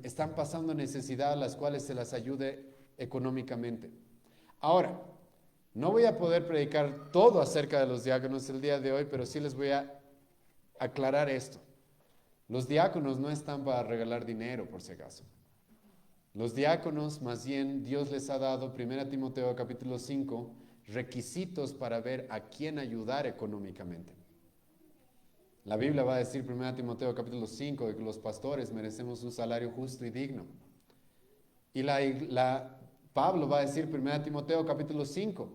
A: están pasando necesidad a las cuales se las ayude económicamente. Ahora, no voy a poder predicar todo acerca de los diáconos el día de hoy, pero sí les voy a aclarar esto. Los diáconos no están para regalar dinero, por si acaso. Los diáconos, más bien, Dios les ha dado, 1 Timoteo capítulo 5, requisitos para ver a quién ayudar económicamente. La Biblia va a decir, 1 Timoteo capítulo 5, de que los pastores merecemos un salario justo y digno. Y Pablo va a decir, 1 Timoteo capítulo 5,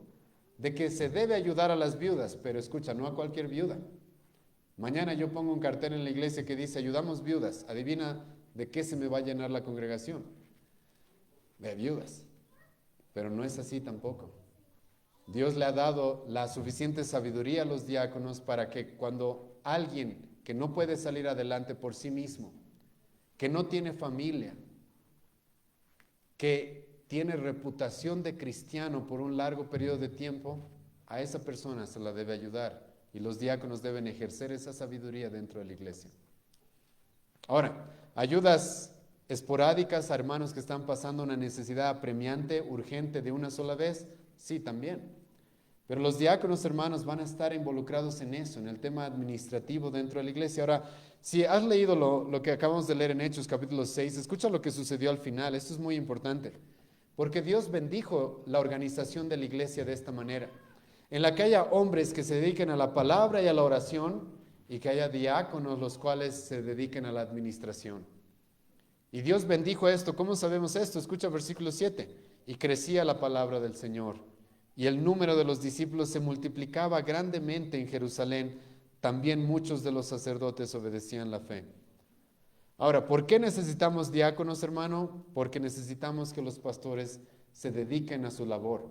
A: de que se debe ayudar a las viudas, pero escucha, no a cualquier viuda. Mañana yo pongo un cartel en la iglesia que dice, ayudamos viudas. Adivina de qué se me va a llenar la congregación. De viudas. Pero no es así tampoco. Dios le ha dado la suficiente sabiduría a los diáconos para que cuando alguien que no puede salir adelante por sí mismo, que no tiene familia, que tiene reputación de cristiano por un largo periodo de tiempo, a esa persona se la debe ayudar y los diáconos deben ejercer esa sabiduría dentro de la iglesia. Ahora, ayudas esporádicas a hermanos que están pasando una necesidad apremiante, urgente de una sola vez, sí, también. Pero los diáconos, hermanos, van a estar involucrados en eso, en el tema administrativo dentro de la iglesia. Ahora, si has leído lo que acabamos de leer en Hechos capítulo 6, escucha lo que sucedió al final. Esto es muy importante, porque Dios bendijo la organización de la iglesia de esta manera, en la que haya hombres que se dediquen a la palabra y a la oración, y que haya diáconos los cuales se dediquen a la administración. Y Dios bendijo esto. ¿Cómo sabemos esto? Escucha versículo 7. Y crecía la palabra del Señor. Y el número de los discípulos se multiplicaba grandemente en Jerusalén. También muchos de los sacerdotes obedecían la fe. Ahora, ¿por qué necesitamos diáconos, hermano? Porque necesitamos que los pastores se dediquen a su labor.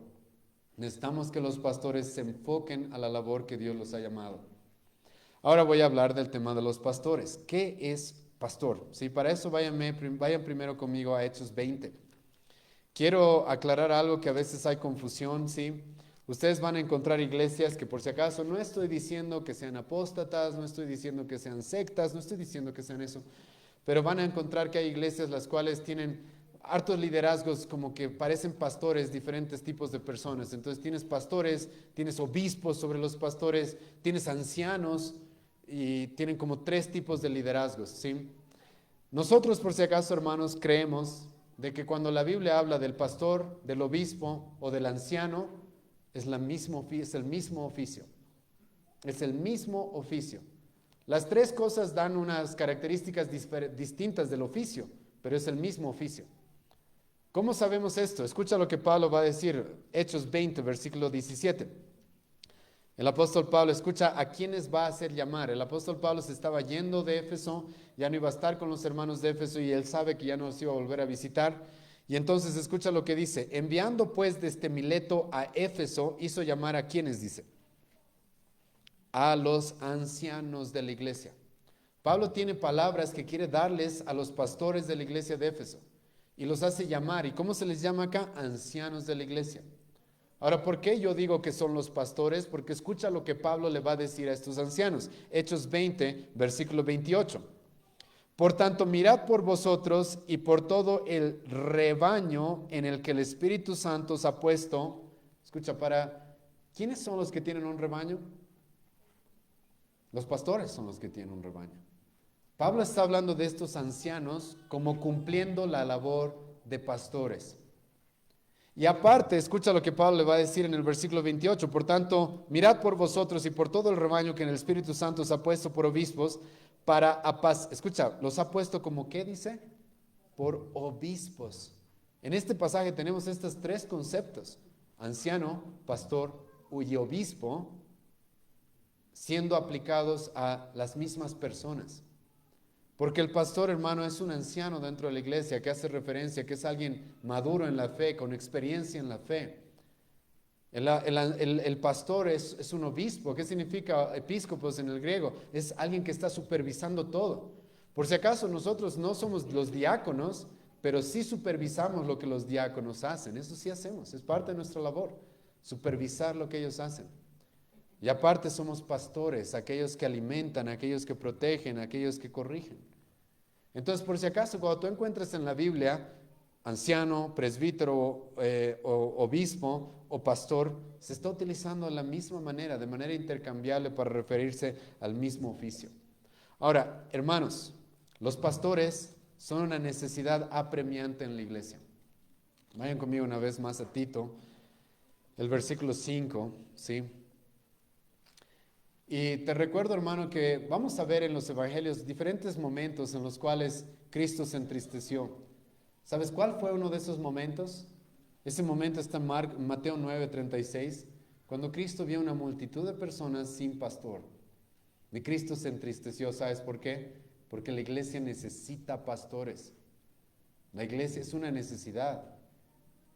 A: Necesitamos que los pastores se enfoquen a la labor que Dios los ha llamado. Ahora voy a hablar del tema de los pastores. ¿Qué es pastor? Sí, para eso vayan primero conmigo a Hechos 20. Quiero aclarar algo que a veces hay confusión, ¿sí? Ustedes van a encontrar iglesias que, por si acaso, no estoy diciendo que sean apóstatas, no estoy diciendo que sean sectas, no estoy diciendo que sean eso, pero van a encontrar que hay iglesias las cuales tienen hartos liderazgos, como que parecen pastores, diferentes tipos de personas. Entonces tienes pastores, tienes obispos sobre los pastores, tienes ancianos y tienen como 3 tipos de liderazgos, ¿sí? Nosotros, por si acaso, hermanos, creemos de que cuando la Biblia habla del pastor, del obispo o del anciano, es el mismo oficio. Es el mismo oficio. Las 3 cosas dan unas características distintas del oficio, pero es el mismo oficio. ¿Cómo sabemos esto? Escucha lo que Pablo va a decir, Hechos 20, versículo 17. El apóstol Pablo, escucha a quiénes va a hacer llamar. El apóstol Pablo se estaba yendo de Éfeso, ya no iba a estar con los hermanos de Éfeso y él sabe que ya no los iba a volver a visitar. Y entonces escucha lo que dice, enviando pues desde Mileto a Éfeso, hizo llamar a quiénes, dice, a los ancianos de la iglesia. Pablo tiene palabras que quiere darles a los pastores de la iglesia de Éfeso y los hace llamar. ¿Y cómo se les llama acá? Ancianos de la iglesia. Ahora, ¿por qué yo digo que son los pastores? Porque escucha lo que Pablo le va a decir a estos ancianos. Hechos 20, versículo 28. Por tanto, mirad por vosotros y por todo el rebaño en el que el Espíritu Santo os ha puesto. Escucha, ¿quiénes son los que tienen un rebaño? Los pastores son los que tienen un rebaño. Pablo está hablando de estos ancianos como cumpliendo la labor de pastores. Y aparte, escucha lo que Pablo le va a decir en el versículo 28. Por tanto, mirad por vosotros y por todo el rebaño que en el Espíritu Santo os ha puesto por obispos para escucha, los ha puesto como ¿qué dice? Por obispos. En este pasaje tenemos estos 3 conceptos: anciano, pastor y obispo. siendo aplicados a las mismas personas. Porque el pastor, hermano, es un anciano dentro de la iglesia que hace referencia, que es alguien maduro en la fe, con experiencia en la fe. El pastor es un obispo. ¿Qué significa episcopos en el griego? Es alguien que está supervisando todo. Por si acaso nosotros no somos los diáconos, pero sí supervisamos lo que los diáconos hacen. Eso sí hacemos, es parte de nuestra labor, supervisar lo que ellos hacen. Y aparte somos pastores, aquellos que alimentan, aquellos que protegen, aquellos que corrigen. Entonces, por si acaso, cuando tú encuentres en la Biblia anciano, presbítero, o obispo o pastor, se está utilizando de la misma manera, de manera intercambiable para referirse al mismo oficio. Ahora, hermanos, los pastores son una necesidad apremiante en la iglesia. Vayan conmigo una vez más a Tito, el versículo 5, ¿sí? Y te recuerdo, hermano, que vamos a ver en los evangelios diferentes momentos en los cuales Cristo se entristeció. ¿Sabes cuál fue uno de esos momentos? Ese momento está en Mateo 9:36, cuando Cristo vio una multitud de personas sin pastor. Y Cristo se entristeció. ¿Sabes por qué? Porque la iglesia necesita pastores. La iglesia es una necesidad.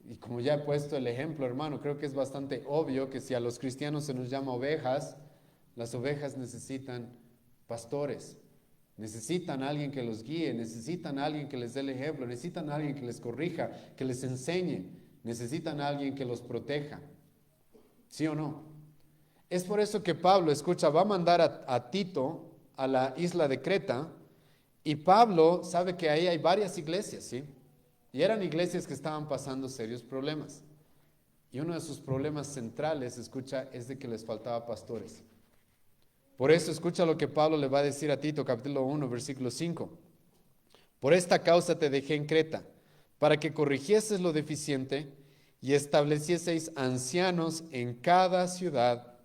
A: Y como ya he puesto el ejemplo, hermano, creo que es bastante obvio que si a los cristianos se nos llama ovejas, las ovejas necesitan pastores, necesitan a alguien que los guíe, necesitan a alguien que les dé el ejemplo, necesitan a alguien que les corrija, que les enseñe, necesitan a alguien que los proteja. ¿Sí o no? Es por eso que Pablo, escucha, va a mandar a Tito a la isla de Creta, y Pablo sabe que ahí hay varias iglesias, ¿sí? Y eran iglesias que estaban pasando serios problemas. Y uno de sus problemas centrales, escucha, es de que les faltaba pastores. Por eso escucha lo que Pablo le va a decir a Tito, capítulo 1, versículo 5. Por esta causa te dejé en Creta, para que corrigieses lo deficiente y establecieseis ancianos en cada ciudad,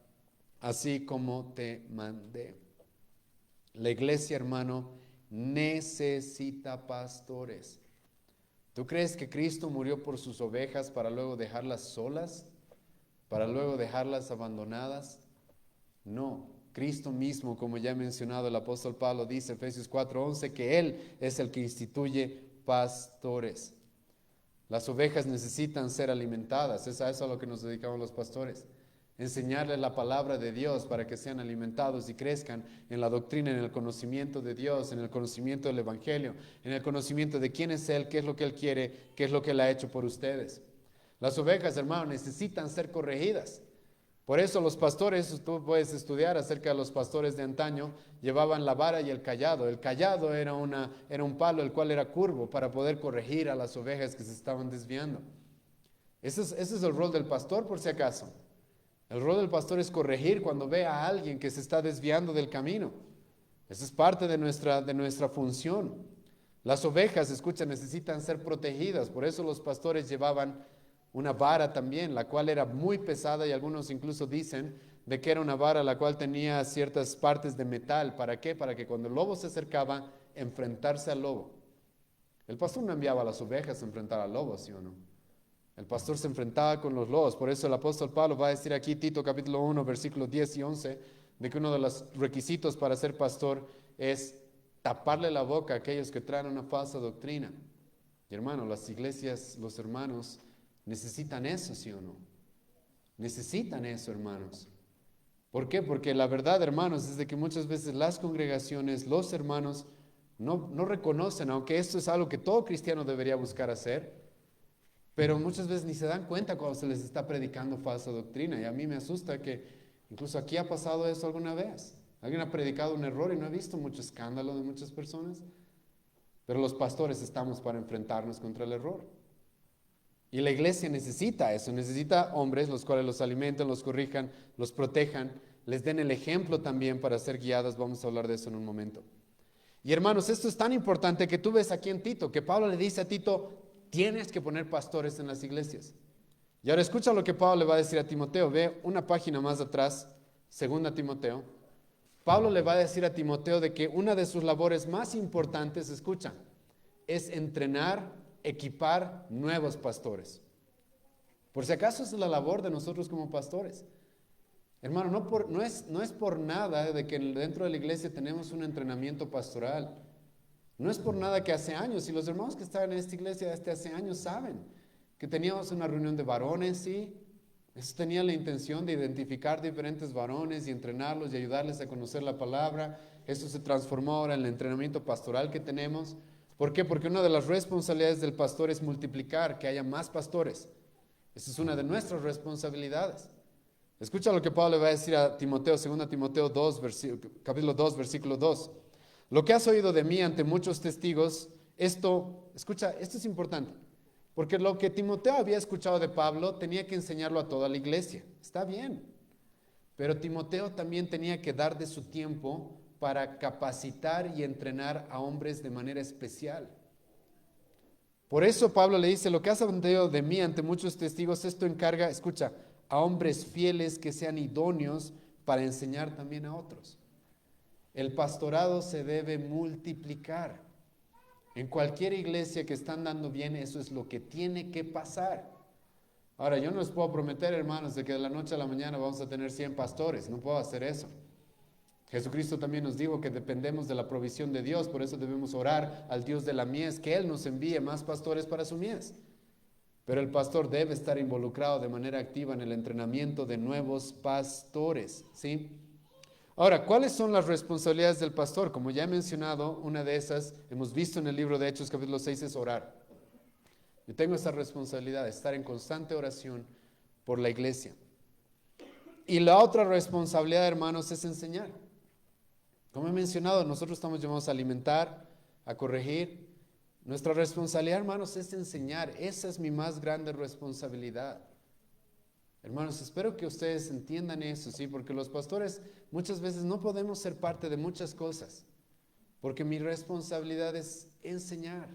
A: así como te mandé. La iglesia, hermano, necesita pastores. ¿Tú crees que Cristo murió por sus ovejas para luego dejarlas solas? ¿Para luego dejarlas abandonadas? No. Cristo mismo, como ya he mencionado, el apóstol Pablo dice, Efesios 4:11, que Él es el que instituye pastores. Las ovejas necesitan ser alimentadas. Es a eso a lo que nos dedicamos los pastores. Enseñarles la palabra de Dios para que sean alimentados y crezcan en la doctrina, en el conocimiento de Dios, en el conocimiento del Evangelio, en el conocimiento de quién es Él, qué es lo que Él quiere, qué es lo que Él ha hecho por ustedes. Las ovejas, hermano, necesitan ser corregidas. Por eso los pastores, tú puedes estudiar acerca de los pastores de antaño, llevaban la vara y el cayado. El cayado era un palo el cual era curvo para poder corregir a las ovejas que se estaban desviando. Ese es el rol del pastor, por si acaso. El rol del pastor es corregir cuando ve a alguien que se está desviando del camino. Esa es parte de nuestra función. Las ovejas, escucha, necesitan ser protegidas. Por eso los pastores llevaban una vara también, la cual era muy pesada, y algunos incluso dicen de que era una vara la cual tenía ciertas partes de metal. ¿Para qué? Para que cuando el lobo se acercaba, enfrentarse al lobo. El pastor no enviaba a las ovejas a enfrentar al lobo, ¿sí o no? El pastor se enfrentaba con los lobos. Por eso el apóstol Pablo va a decir aquí, Tito capítulo 1, versículos 10 y 11, de que uno de los requisitos para ser pastor es taparle la boca a aquellos que traen una falsa doctrina. Y hermano, las iglesias, los hermanos, necesitan eso, ¿sí o no? Necesitan eso, hermanos. ¿Por qué? Porque la verdad, hermanos, es de que muchas veces las congregaciones, los hermanos, no reconocen, aunque esto es algo que todo cristiano debería buscar hacer, pero muchas veces ni se dan cuenta cuando se les está predicando falsa doctrina. Y a mí me asusta que incluso aquí ha pasado eso alguna vez. Alguien ha predicado un error y no he visto mucho escándalo de muchas personas. Pero los pastores estamos para enfrentarnos contra el error. Y la iglesia necesita eso, necesita hombres los cuales los alimenten, los corrijan, los protejan, les den el ejemplo también para ser guiados. Vamos a hablar de eso en un momento. Y hermanos, esto es tan importante que tú ves aquí en Tito, que Pablo le dice a Tito, tienes que poner pastores en las iglesias. Y ahora escucha lo que Pablo le va a decir a Timoteo. Ve una página más atrás, 2 Timoteo. Pablo le va a decir a Timoteo de que una de sus labores más importantes, escucha, es entrenar, equipar nuevos pastores. Por si acaso es la labor de nosotros como pastores. Hermano, no es por nada de que dentro de la iglesia tenemos un entrenamiento pastoral. No es por nada que hace años, y los hermanos que están en esta iglesia desde hace años saben que teníamos una reunión de varones, ¿sí? Eso tenía la intención de identificar diferentes varones y entrenarlos y ayudarles a conocer la palabra. Eso se transformó ahora en el entrenamiento pastoral que tenemos. ¿Por qué? Porque una de las responsabilidades del pastor es multiplicar, que haya más pastores. Esa es una de nuestras responsabilidades. Escucha lo que Pablo le va a decir a Timoteo, 2 Timoteo 2, capítulo 2, versículo 2. Lo que has oído de mí ante muchos testigos, escucha, esto es importante, porque lo que Timoteo había escuchado de Pablo tenía que enseñarlo a toda la iglesia. Está bien, pero Timoteo también tenía que dar de su tiempo para capacitar y entrenar a hombres de manera especial. Por eso Pablo le dice, lo que has aprendido de mí ante muchos testigos, esto encarga, escucha, a hombres fieles que sean idóneos para enseñar también a otros. El pastorado se debe multiplicar. En cualquier iglesia que está andando bien, eso es lo que tiene que pasar. Ahora, yo no les puedo prometer, hermanos, de que de la noche a la mañana vamos a tener 100 pastores. No puedo hacer eso. Jesucristo también nos dijo que dependemos de la provisión de Dios, por eso debemos orar al Dios de la mies, que Él nos envíe más pastores para su mies. Pero el pastor debe estar involucrado de manera activa en el entrenamiento de nuevos pastores, ¿sí? Ahora, ¿cuáles son las responsabilidades del pastor? Como ya he mencionado, una de esas, hemos visto en el libro de Hechos capítulo 6, es orar. Yo tengo esa responsabilidad de estar en constante oración por la iglesia. Y la otra responsabilidad, hermanos, es enseñar. Como he mencionado, nosotros estamos llamados a alimentar, a corregir. Nuestra responsabilidad, hermanos, es enseñar. Esa es mi más grande responsabilidad. Hermanos, espero que ustedes entiendan eso, ¿sí? Porque los pastores muchas veces no podemos ser parte de muchas cosas, porque mi responsabilidad es enseñar.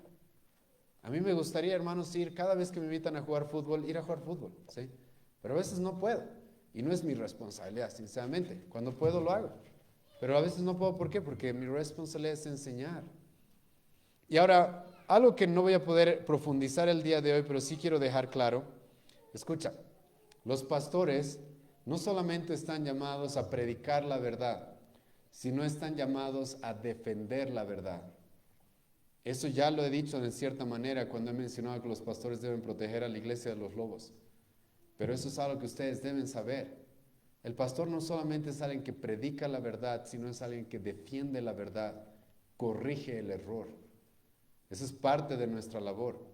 A: A mí me gustaría, hermanos, ir cada vez que me invitan a jugar fútbol, ir a jugar fútbol, ¿sí? Pero a veces no puedo, y no es mi responsabilidad, sinceramente. Cuando puedo lo hago, pero a veces no puedo, ¿por qué? Porque mi responsabilidad es enseñar. Y ahora, algo que no voy a poder profundizar el día de hoy, pero sí quiero dejar claro, escucha. Los pastores no solamente están llamados a predicar la verdad, sino están llamados a defender la verdad. Eso ya lo he dicho en cierta manera cuando he mencionado que los pastores deben proteger a la iglesia de los lobos. Pero eso es algo que ustedes deben saber. El pastor no solamente es alguien que predica la verdad, sino es alguien que defiende la verdad, corrige el error. Eso es parte de nuestra labor.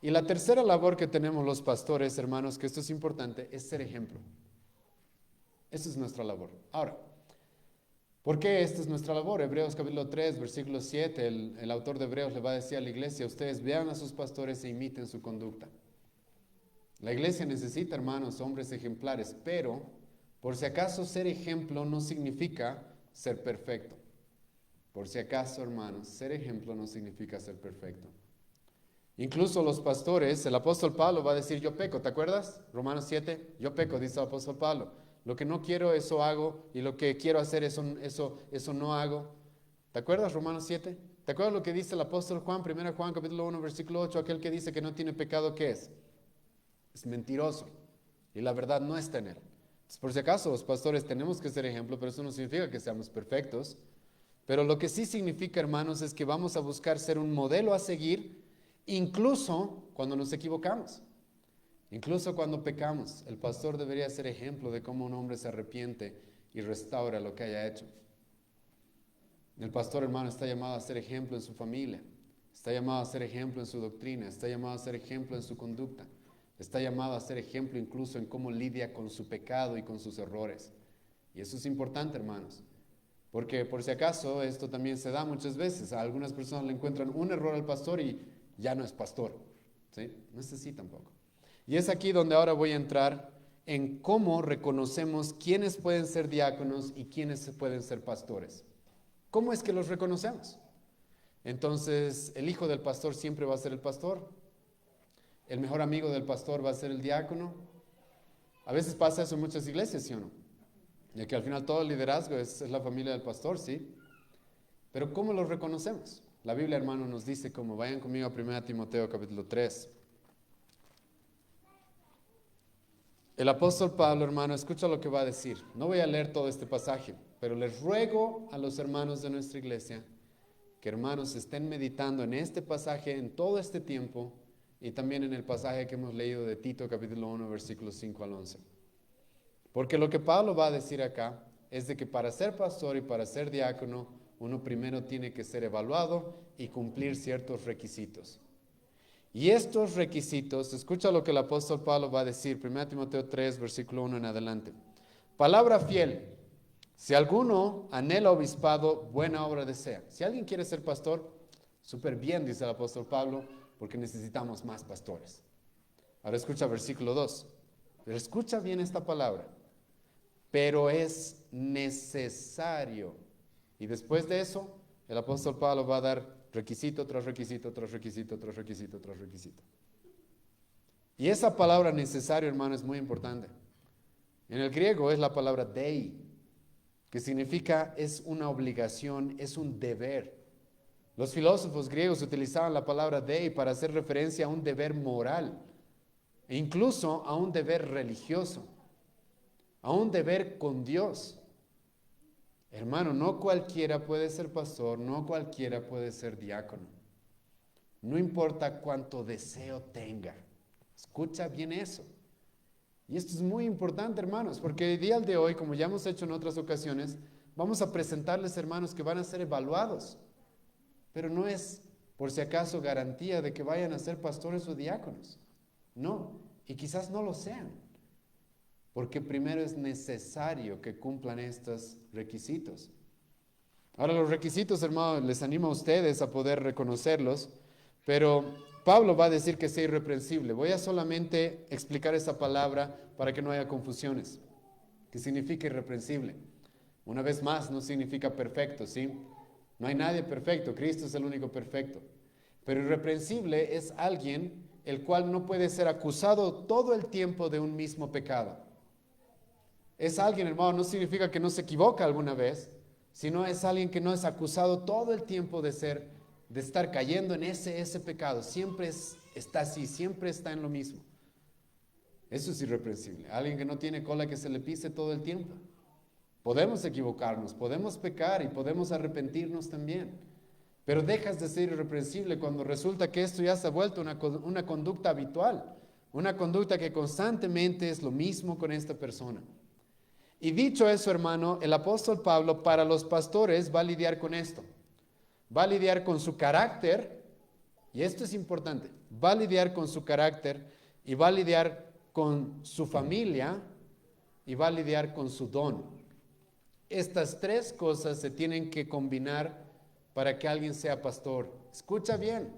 A: Y la tercera labor que tenemos los pastores, hermanos, que esto es importante, es ser ejemplo. Esa es nuestra labor. Ahora, ¿por qué esta es nuestra labor? Hebreos capítulo 3, versículo 7, el autor de Hebreos le va a decir a la iglesia, ustedes vean a sus pastores e imiten su conducta. La iglesia necesita, hermanos, hombres ejemplares, pero por si acaso ser ejemplo no significa ser perfecto. Por si acaso, hermanos, ser ejemplo no significa ser perfecto. Incluso los pastores, el apóstol Pablo va a decir, yo peco, ¿te acuerdas? Romanos 7, yo peco, dice el apóstol Pablo. Lo que no quiero, eso hago, y lo que quiero hacer, eso no hago. ¿Te acuerdas, Romanos 7? ¿Te acuerdas lo que dice el apóstol Juan, 1 Juan, capítulo 1, versículo 8? Aquel que dice que no tiene pecado, ¿qué es? Es mentiroso, y la verdad no está en él. Entonces, por si acaso, los pastores tenemos que ser ejemplo, pero eso no significa que seamos perfectos. Pero lo que sí significa, hermanos, es que vamos a buscar ser un modelo a seguir, incluso cuando nos equivocamos, incluso cuando pecamos. El pastor debería ser ejemplo de cómo un hombre se arrepiente y restaura lo que haya hecho. El pastor, hermano, está llamado a ser ejemplo en su familia, está llamado a ser ejemplo en su doctrina, está llamado a ser ejemplo en su conducta, está llamado a ser ejemplo incluso en cómo lidia con su pecado y con sus errores. Y eso es importante, hermanos. Porque por si acaso esto también se da muchas veces. A algunas personas le encuentran un error al pastor y ya no es pastor, ¿sí? No es así tampoco. Y es aquí donde ahora voy a entrar en cómo reconocemos quiénes pueden ser diáconos y quiénes pueden ser pastores. ¿Cómo es que los reconocemos? Entonces, el hijo del pastor siempre va a ser el pastor. El mejor amigo del pastor va a ser el diácono. A veces pasa eso en muchas iglesias, ¿sí o no? Ya que al final todo el liderazgo es la familia del pastor, ¿sí? Pero ¿cómo los reconocemos? La Biblia, hermano, nos dice cómo. Vayan conmigo a 1 Timoteo capítulo 3. el apóstol Pablo, hermano, escucha lo que va a decir. No voy a leer todo este pasaje, pero les ruego a los hermanos de nuestra iglesia que, hermanos, estén meditando en este pasaje en todo este tiempo y también en el pasaje que hemos leído de Tito capítulo 1, versículos 5 al 11. Porque lo que Pablo va a decir acá es de que para ser pastor y para ser diácono, uno primero tiene que ser evaluado y cumplir ciertos requisitos. Y estos requisitos, escucha lo que el apóstol Pablo va a decir, 1 Timoteo 3, versículo 1 en adelante. Palabra fiel, si alguno anhela obispado, buena obra desea. Si alguien quiere ser pastor, súper bien, dice el apóstol Pablo, porque necesitamos más pastores. Ahora escucha versículo 2. Pero escucha bien esta palabra. Pero es necesario. Y después de eso, el apóstol Pablo va a dar requisito tras requisito, tras requisito, tras requisito, tras requisito. Y esa palabra necesario, hermano, es muy importante. En el griego es la palabra dei, que significa es una obligación, es un deber. Los filósofos griegos utilizaban la palabra dei para hacer referencia a un deber moral, e incluso a un deber religioso, a un deber con Dios. Hermano, no cualquiera puede ser pastor, no cualquiera puede ser diácono. No importa cuánto deseo tenga. Escucha bien eso. Y esto es muy importante, hermanos, porque el día de hoy, como ya hemos hecho en otras ocasiones, vamos a presentarles hermanos que van a ser evaluados. Pero no es, por si acaso, garantía de que vayan a ser pastores o diáconos. No, y quizás no lo sean. Porque primero es necesario que cumplan estos requisitos. Ahora los requisitos, hermanos, les animo a ustedes a poder reconocerlos, pero Pablo va a decir que sea irreprensible. Voy a solamente explicar esa palabra para que no haya confusiones. ¿Qué significa irreprensible? Una vez más, no significa perfecto, ¿sí? No hay nadie perfecto, Cristo es el único perfecto. Pero irreprensible es alguien el cual no puede ser acusado todo el tiempo de un mismo pecado. Es alguien, hermano, no significa que no se equivoca alguna vez, sino es alguien que no es acusado todo el tiempo de estar cayendo en ese pecado. Siempre está así, siempre está en lo mismo. Eso es irreprensible. Alguien que no tiene cola que se le pise todo el tiempo. Podemos equivocarnos, podemos pecar y podemos arrepentirnos también. Pero dejas de ser irreprensible cuando resulta que esto ya se ha vuelto una conducta habitual. Una conducta que constantemente es lo mismo con esta persona. Y dicho eso, hermano, el apóstol Pablo para los pastores va a lidiar con esto. Va a lidiar con su carácter, y esto es importante, va a lidiar con su carácter y va a lidiar con su familia y va a lidiar con su don. Estas tres cosas se tienen que combinar para que alguien sea pastor. Escucha bien,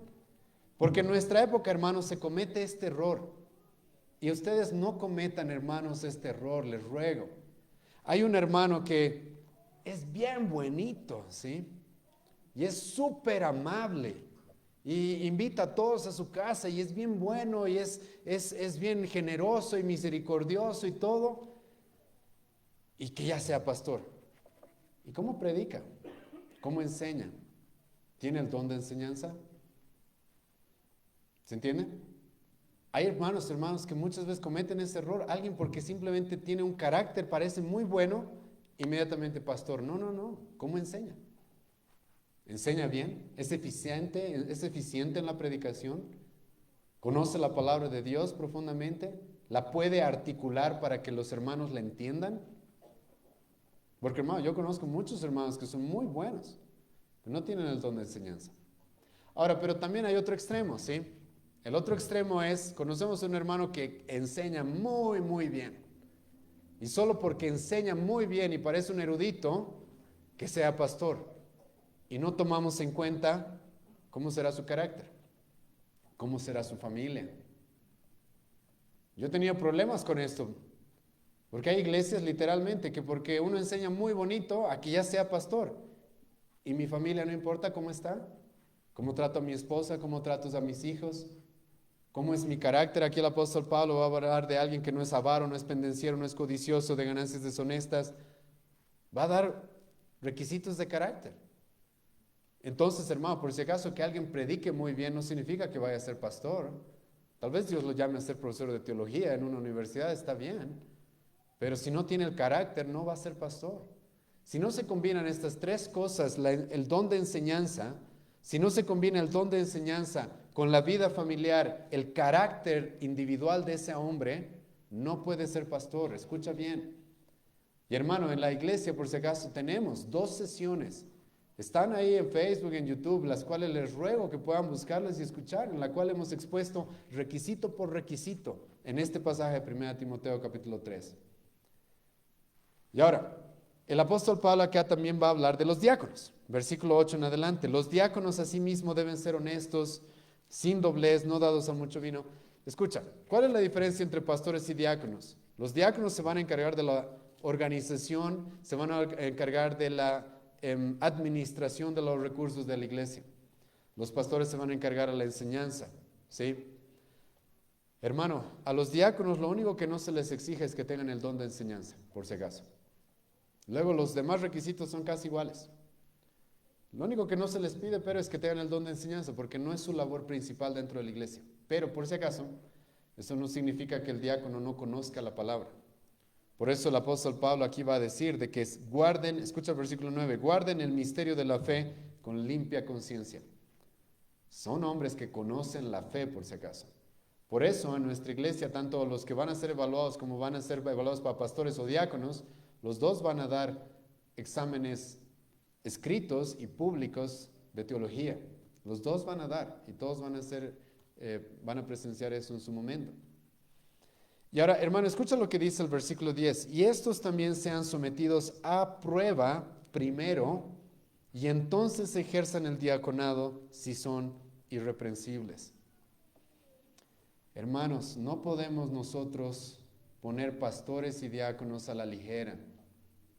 A: porque en nuestra época, hermanos, se comete este error. Y ustedes no cometan, hermanos, este error, les ruego. Hay un hermano que es bien buenito, ¿sí? Y es súper amable. Y invita a todos a su casa y es bien bueno y es bien generoso y misericordioso y todo. Y que ya sea pastor. ¿Y cómo predica? ¿Cómo enseña? ¿Tiene el don de enseñanza? ¿Se entiende? Hay hermanos que muchas veces cometen ese error. Alguien porque simplemente tiene un carácter, parece muy bueno, inmediatamente pastor. No. ¿Cómo enseña? ¿Enseña bien? ¿Es eficiente en la predicación? ¿Conoce la palabra de Dios profundamente? ¿La puede articular para que los hermanos la entiendan? Porque, hermano, yo conozco muchos hermanos que son muy buenos, pero no tienen el don de enseñanza. Ahora, pero también hay otro extremo, ¿sí? El otro extremo es, conocemos a un hermano que enseña muy, muy bien. Y solo porque enseña muy bien y parece un erudito, que sea pastor. Y no tomamos en cuenta cómo será su carácter, cómo será su familia. Yo tenía problemas con esto, porque hay iglesias literalmente que porque uno enseña muy bonito, aquí ya sea pastor. Y mi familia no importa cómo está, cómo trato a mi esposa, cómo trato a mis hijos. ¿Cómo es mi carácter? Aquí el apóstol Pablo va a hablar de alguien que no es avaro, no es pendenciero, no es codicioso, de ganancias deshonestas. Va a dar requisitos de carácter. Entonces, hermano, por si acaso que alguien predique muy bien no significa que vaya a ser pastor. Tal vez Dios lo llame a ser profesor de teología en una universidad, está bien. Pero si no tiene el carácter, no va a ser pastor. Si no se combinan estas tres cosas, el don de enseñanza, si no se combina el don de enseñanza con la vida familiar, el carácter individual de ese hombre, no puede ser pastor. Escucha bien. Y hermano, en la iglesia, por si acaso, tenemos 2 sesiones. Están ahí en Facebook, en YouTube, las cuales les ruego que puedan buscarlas y escuchar, en la cual hemos expuesto requisito por requisito en este pasaje de 1 Timoteo capítulo 3. Y ahora, el apóstol Pablo acá también va a hablar de los diáconos. Versículo 8 en adelante. Los diáconos asimismo deben ser honestos, sin doblez, no dados a mucho vino. Escucha, ¿cuál es la diferencia entre pastores y diáconos? Los diáconos se van a encargar de la organización, se van a encargar de la administración de los recursos de la iglesia. Los pastores se van a encargar de la enseñanza, ¿sí? Hermano, a los diáconos lo único que no se les exige es que tengan el don de enseñanza, por si acaso. Luego los demás requisitos son casi iguales. Lo único que no se les pide, pero es que tengan el don de enseñanza, porque no es su labor principal dentro de la iglesia. Pero por si acaso, eso no significa que el diácono no conozca la palabra. Por eso el apóstol Pablo aquí va a decir de que guarden, escucha el versículo 9, guarden el misterio de la fe con limpia conciencia. Son hombres que conocen la fe, por si acaso. Por eso en nuestra iglesia, tanto los que van a ser evaluados como van a ser evaluados para pastores o diáconos, los dos van a dar exámenes escritos y públicos de teología. Los dos van a dar y todos van a presenciar eso en su momento. Y ahora, hermano, escucha lo que dice el versículo 10. Y estos también sean sometidos a prueba primero y entonces ejerzan el diaconado si son irreprensibles. Hermanos, no podemos nosotros poner pastores y diáconos a la ligera.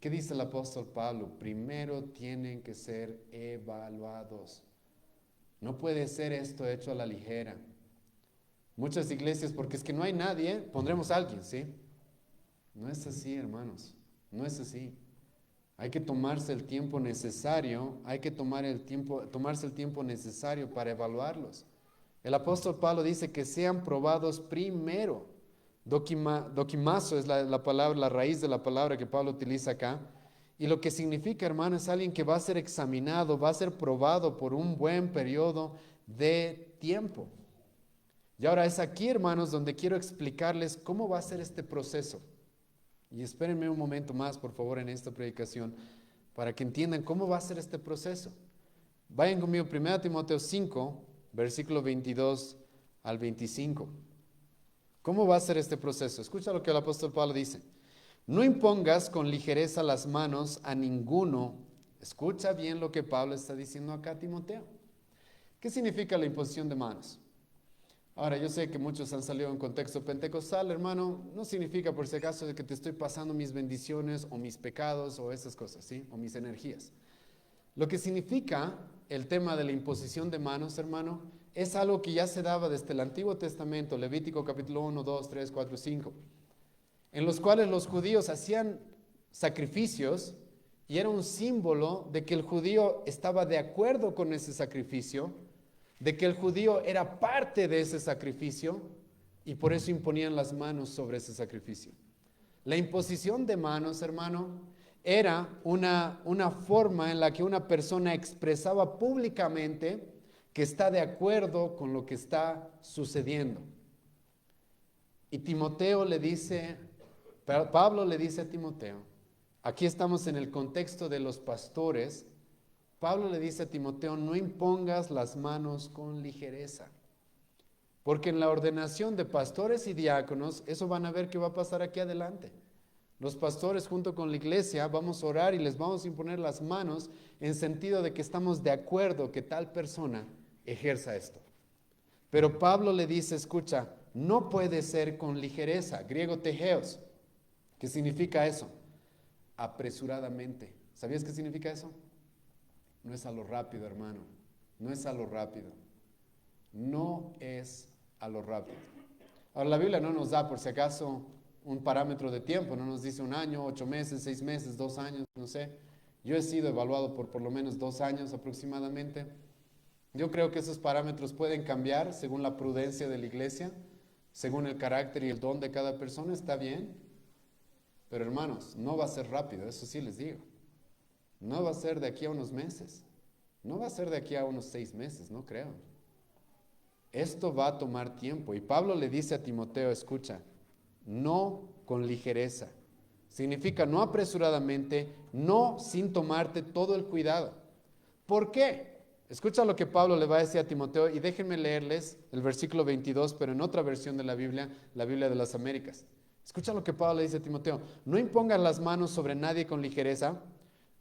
A: ¿Qué dice el apóstol Pablo? Primero tienen que ser evaluados. No puede ser esto hecho a la ligera. Muchas iglesias, porque es que no hay nadie, pondremos a alguien, ¿sí? No es así, hermanos, no es así. Hay que tomarse el tiempo necesario, tomarse el tiempo necesario para evaluarlos. El apóstol Pablo dice que sean probados primero. Dokimazo es la palabra, la raíz de la palabra que Pablo utiliza acá. Y lo que significa, hermano, es alguien que va a ser examinado, va a ser probado por un buen periodo de tiempo. Y ahora es aquí, hermanos, donde quiero explicarles cómo va a ser este proceso. Y espérenme un momento más, por favor, en esta predicación, para que entiendan cómo va a ser este proceso. Vayan conmigo, 1 Timoteo 5, versículo 22 al 25. ¿Cómo va a ser este proceso? Escucha lo que el apóstol Pablo dice. No impongas con ligereza las manos a ninguno. Escucha bien lo que Pablo está diciendo acá a Timoteo. ¿Qué significa la imposición de manos? Ahora, yo sé que muchos han salido en contexto pentecostal, hermano. No significa, por si acaso, de que te estoy pasando mis bendiciones o mis pecados o esas cosas, ¿sí? O mis energías. Lo que significa el tema de la imposición de manos, hermano, es algo que ya se daba desde el Antiguo Testamento, Levítico capítulo 1, 2, 3, 4, 5, en los cuales los judíos hacían sacrificios y era un símbolo de que el judío estaba de acuerdo con ese sacrificio, de que el judío era parte de ese sacrificio y por eso imponían las manos sobre ese sacrificio. La imposición de manos, hermano, era una forma en la que una persona expresaba públicamente que está de acuerdo con lo que está sucediendo. Y Pablo le dice a Timoteo, aquí estamos en el contexto de los pastores. Pablo le dice a Timoteo, no impongas las manos con ligereza. Porque en la ordenación de pastores y diáconos, eso van a ver qué va a pasar aquí adelante. Los pastores junto con la iglesia vamos a orar y les vamos a imponer las manos en sentido de que estamos de acuerdo que tal persona ejerza esto. Pero Pablo le dice, escucha, no puede ser con ligereza, griego tegeos. ¿Qué significa eso? Apresuradamente. ¿Sabías qué significa eso? No es a lo rápido, hermano. No es a lo rápido. No es a lo rápido. Ahora, la Biblia no nos da, por si acaso, un parámetro de tiempo. No nos dice 1 año, 8 meses, 6 meses, 2 años, no sé. Yo he sido evaluado por lo menos 2 años aproximadamente. Yo creo que esos parámetros pueden cambiar según la prudencia de la iglesia. según el carácter y el don de cada persona, está bien. Pero hermanos, no va a ser rápido, eso sí les digo. No va a ser de aquí a unos meses. No va a ser de aquí a unos 6 meses, no creo. Esto va a tomar tiempo. Y Pablo le dice a Timoteo, escucha, no con ligereza. Significa no apresuradamente, no sin tomarte todo el cuidado. ¿Por qué? Escucha lo que Pablo le va a decir a Timoteo y déjenme leerles el versículo 22, pero en otra versión de la Biblia de las Américas. Escucha lo que Pablo le dice a Timoteo. No impongas las manos sobre nadie con ligereza,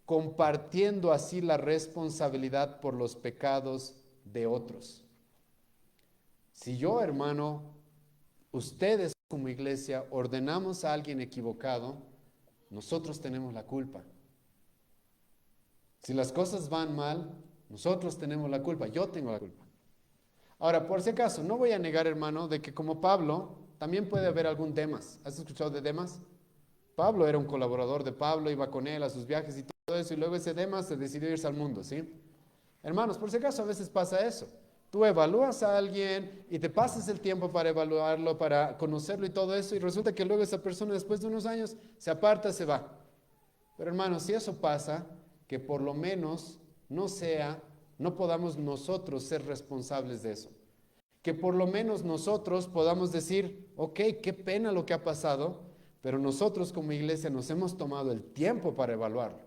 A: compartiendo así la responsabilidad por los pecados de otros. Si yo, hermano, ustedes como iglesia ordenamos a alguien equivocado, nosotros tenemos la culpa. Si las cosas van mal, nosotros tenemos la culpa, yo tengo la culpa. Ahora, por si acaso, no voy a negar, hermano, de que como Pablo, también puede haber algún Demas. ¿Has escuchado de Demas? Pablo era un colaborador de Pablo, iba con él a sus viajes y todo eso, y luego ese Demas se decidió irse al mundo, ¿sí? Hermanos, por si acaso a veces pasa eso. Tú evalúas a alguien y te pasas el tiempo para evaluarlo, para conocerlo y todo eso, y resulta que luego esa persona después de unos años se aparta, se va. Pero hermanos, si eso pasa, que por lo menos no podamos nosotros ser responsables de eso. Que por lo menos nosotros podamos decir, ok, qué pena lo que ha pasado, pero nosotros como iglesia nos hemos tomado el tiempo para evaluarlo.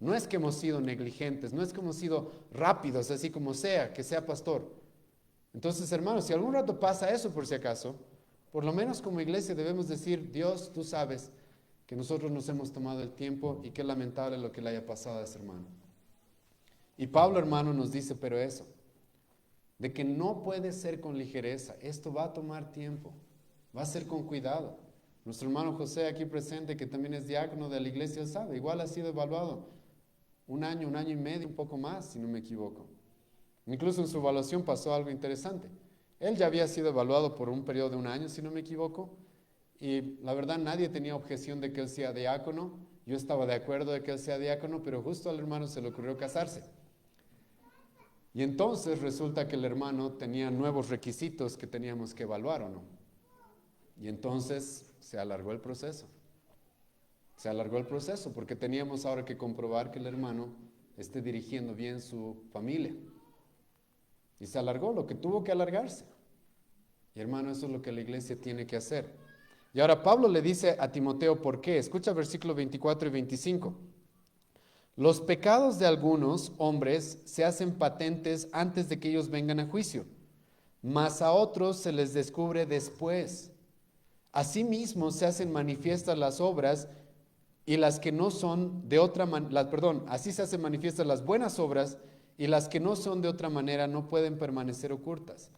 A: No es que hemos sido negligentes, no es que hemos sido rápidos, así como sea, que sea pastor. Entonces, hermanos, si algún rato pasa eso por si acaso, por lo menos como iglesia debemos decir, Dios, tú sabes que nosotros nos hemos tomado el tiempo y qué lamentable lo que le haya pasado a ese hermano. Y Pablo, hermano, nos dice, pero eso, de que no puede ser con ligereza, esto va a tomar tiempo, va a ser con cuidado. Nuestro hermano José aquí presente, que también es diácono de la iglesia, sabe, igual ha sido evaluado un año y medio, un poco más, si no me equivoco. Incluso en su evaluación pasó algo interesante. Él ya había sido evaluado por un periodo de un año, si no me equivoco, y la verdad nadie tenía objeción de que él sea diácono. Yo estaba de acuerdo de que él sea diácono, pero justo al hermano se le ocurrió casarse. Y entonces resulta que el hermano tenía nuevos requisitos que teníamos que evaluar, ¿o no? Y entonces se alargó el proceso. Se alargó el proceso porque teníamos ahora que comprobar que el hermano esté dirigiendo bien su familia. Y se alargó lo que tuvo que alargarse. Y hermano, eso es lo que la iglesia tiene que hacer. Y ahora Pablo le dice a Timoteo, ¿por qué? Escucha versículos 24 y 25. Los pecados de algunos hombres se hacen patentes antes de que ellos vengan a juicio, mas a otros se les descubre después. Asimismo se hacen manifiestas las obras y las que no son de otra manera, así se hacen manifiestas las buenas obras y las que no son de otra manera no pueden permanecer ocultas.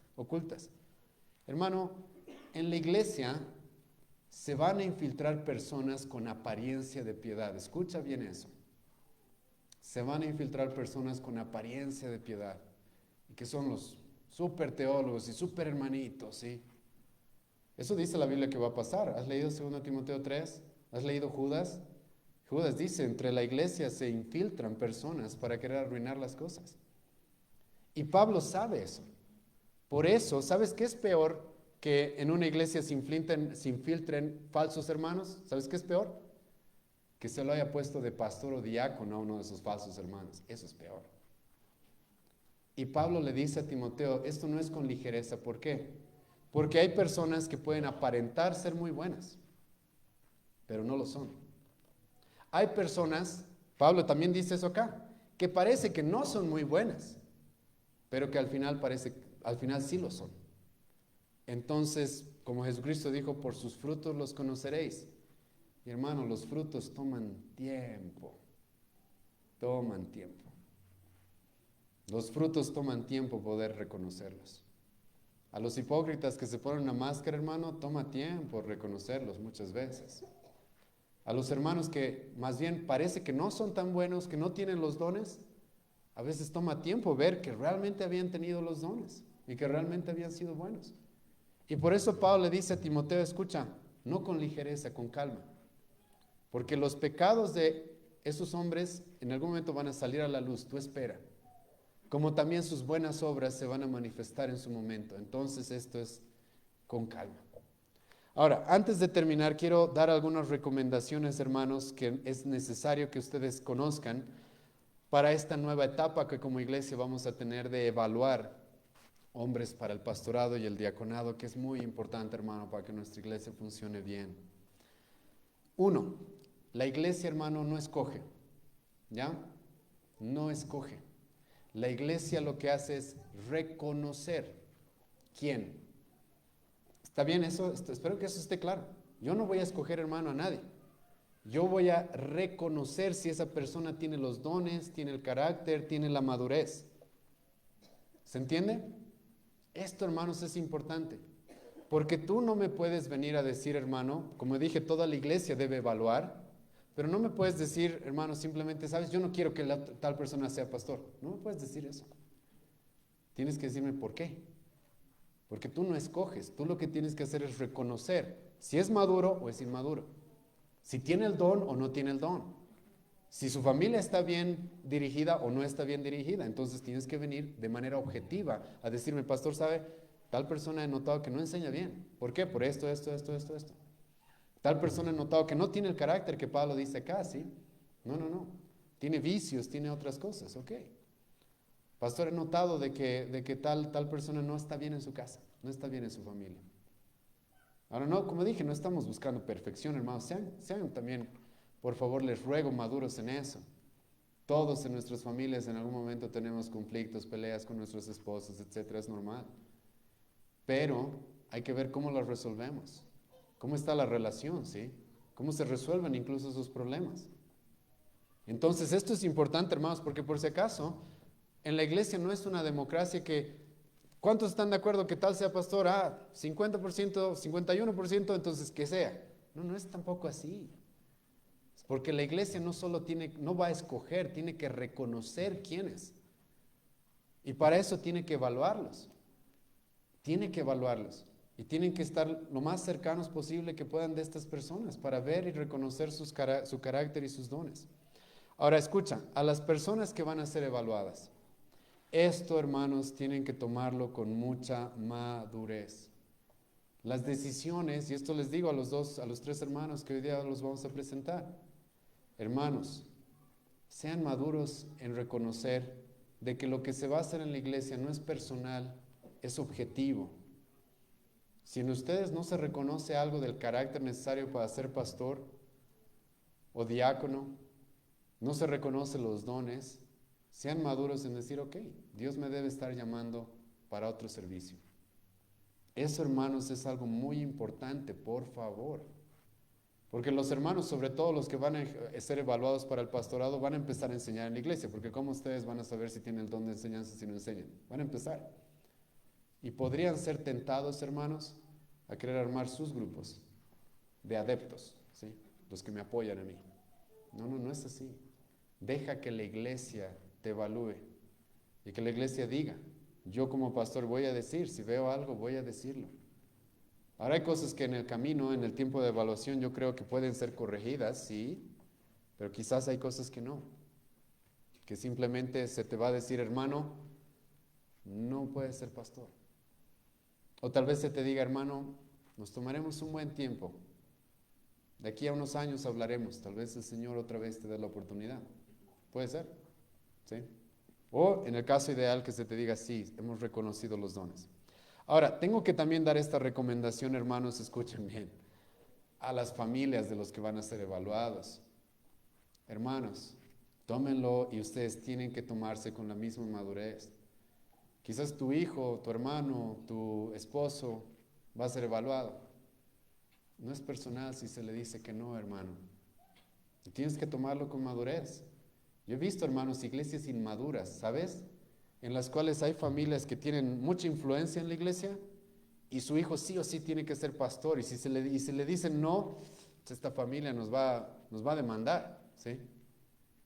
A: Hermano, en la iglesia se van a infiltrar personas con apariencia de piedad. Escucha bien eso. Se van a infiltrar personas con apariencia de piedad, que son los súper teólogos y súper hermanitos, ¿sí? Eso dice la Biblia que va a pasar. ¿Has leído 2 Timoteo 3? ¿Has leído Judas? Judas dice, entre la iglesia se infiltran personas para querer arruinar las cosas. Y Pablo sabe eso. Por eso, ¿sabes qué es peor que en una iglesia se infiltren falsos hermanos? ¿Sabes qué es peor? Que se lo haya puesto de pastor o diácono a uno de esos falsos hermanos. Eso es peor. Y Pablo le dice a Timoteo, esto no es con ligereza. ¿Por qué? Porque hay personas que pueden aparentar ser muy buenas, pero no lo son. Hay personas, Pablo también dice eso acá, que parece que no son muy buenas, pero que al final sí lo son. Entonces, como Jesucristo dijo, por sus frutos los conoceréis. Y hermano, los frutos toman tiempo. Los frutos toman tiempo poder reconocerlos. A los hipócritas que se ponen una máscara, hermano, toma tiempo reconocerlos muchas veces. A los hermanos que más bien parece que no son tan buenos, que no tienen los dones, a veces toma tiempo ver que realmente habían tenido los dones y que realmente habían sido buenos. Y por eso Pablo le dice a Timoteo, escucha, no con ligereza, con calma. Porque los pecados de esos hombres en algún momento van a salir a la luz, tú espera. Como también sus buenas obras se van a manifestar en su momento. Entonces esto es con calma. Ahora, antes de terminar, quiero dar algunas recomendaciones, hermanos, que es necesario que ustedes conozcan para esta nueva etapa que como iglesia vamos a tener de evaluar hombres para el pastorado y el diaconado, que es muy importante, hermano, para que nuestra iglesia funcione bien. Uno, la iglesia, hermano, no escoge, ¿ya? No escoge. La iglesia lo que hace es reconocer quién. ¿Está bien eso? Espero que eso esté claro. Yo no voy a escoger, hermano, a nadie. Yo voy a reconocer si esa persona tiene los dones, tiene el carácter, tiene la madurez. ¿Se entiende? Esto, hermanos, es importante. Porque tú no me puedes venir a decir, hermano, como dije, toda la iglesia debe evaluar, pero no me puedes decir, hermano, simplemente, sabes, yo no quiero que tal persona sea pastor. No me puedes decir eso. Tienes que decirme por qué. Porque tú no escoges. Tú lo que tienes que hacer es reconocer si es maduro o es inmaduro. Si tiene el don o no tiene el don. Si su familia está bien dirigida o no está bien dirigida. Entonces tienes que venir de manera objetiva a decirme, pastor, ¿sabe? Tal persona he notado que no enseña bien. ¿Por qué? Por esto. Tal persona he notado que no tiene el carácter que Pablo dice acá, ¿sí? No. Tiene vicios, tiene otras cosas, ok. Pastor, he notado de que tal persona no está bien en su casa, no está bien en su familia. Ahora no, como dije, no estamos buscando perfección, hermanos. Sean también, por favor, les ruego, maduros en eso. Todos en nuestras familias en algún momento tenemos conflictos, peleas con nuestros esposos, etcétera, es normal. Pero hay que ver cómo los resolvemos. ¿Cómo está la relación, sí? ¿Cómo se resuelven incluso esos problemas? Entonces, esto es importante, hermanos, porque por si acaso, en la iglesia no es una democracia que, ¿cuántos están de acuerdo que tal sea pastor? 50%, 51%, entonces que sea. No es tampoco así. Porque la iglesia no va a escoger, tiene que reconocer quiénes. Y para eso tiene que evaluarlos. Tiene que evaluarlos. Y tienen que estar lo más cercanos posible que puedan de estas personas para ver y reconocer su carácter y sus dones. Ahora escucha, a las personas que van a ser evaluadas, esto, hermanos, tienen que tomarlo con mucha madurez. Las decisiones, y esto les digo a los tres hermanos que hoy día los vamos a presentar, hermanos, sean maduros en reconocer de que lo que se va a hacer en la iglesia no es personal, es objetivo. Si en ustedes no se reconoce algo del carácter necesario para ser pastor o diácono, no se reconoce los dones, sean maduros en decir, ok, Dios me debe estar llamando para otro servicio. Eso, hermanos, es algo muy importante, por favor. Porque los hermanos, sobre todo los que van a ser evaluados para el pastorado, van a empezar a enseñar en la iglesia, porque ¿cómo ustedes van a saber si tienen el don de enseñanza si no enseñan? Van a empezar. Y podrían ser tentados, hermanos, a querer armar sus grupos de adeptos, ¿sí? Los que me apoyan a mí. No es así. Deja que la iglesia te evalúe y que la iglesia diga, yo como pastor voy a decir, si veo algo voy a decirlo. Ahora hay cosas que en el camino, en el tiempo de evaluación, yo creo que pueden ser corregidas, sí, pero quizás hay cosas que no, que simplemente se te va a decir, hermano, no puedes ser pastor. O tal vez se te diga, hermano, nos tomaremos un buen tiempo, de aquí a unos años hablaremos, tal vez el Señor otra vez te dé la oportunidad. Puede ser, ¿sí? O en el caso ideal que se te diga, sí, hemos reconocido los dones. Ahora, tengo que también dar esta recomendación, hermanos, escuchen bien, a las familias de los que van a ser evaluados. Hermanos, tómenlo y ustedes tienen que tomarse con la misma madurez. Quizás tu hijo, tu hermano, tu esposo va a ser evaluado. No es personal si se le dice que no, hermano. Y tienes que tomarlo con madurez. Yo he visto, hermanos, iglesias inmaduras, ¿sabes? En las cuales hay familias que tienen mucha influencia en la iglesia y su hijo sí o sí tiene que ser pastor. Y si se le dicen no, esta familia nos va a demandar, ¿sí?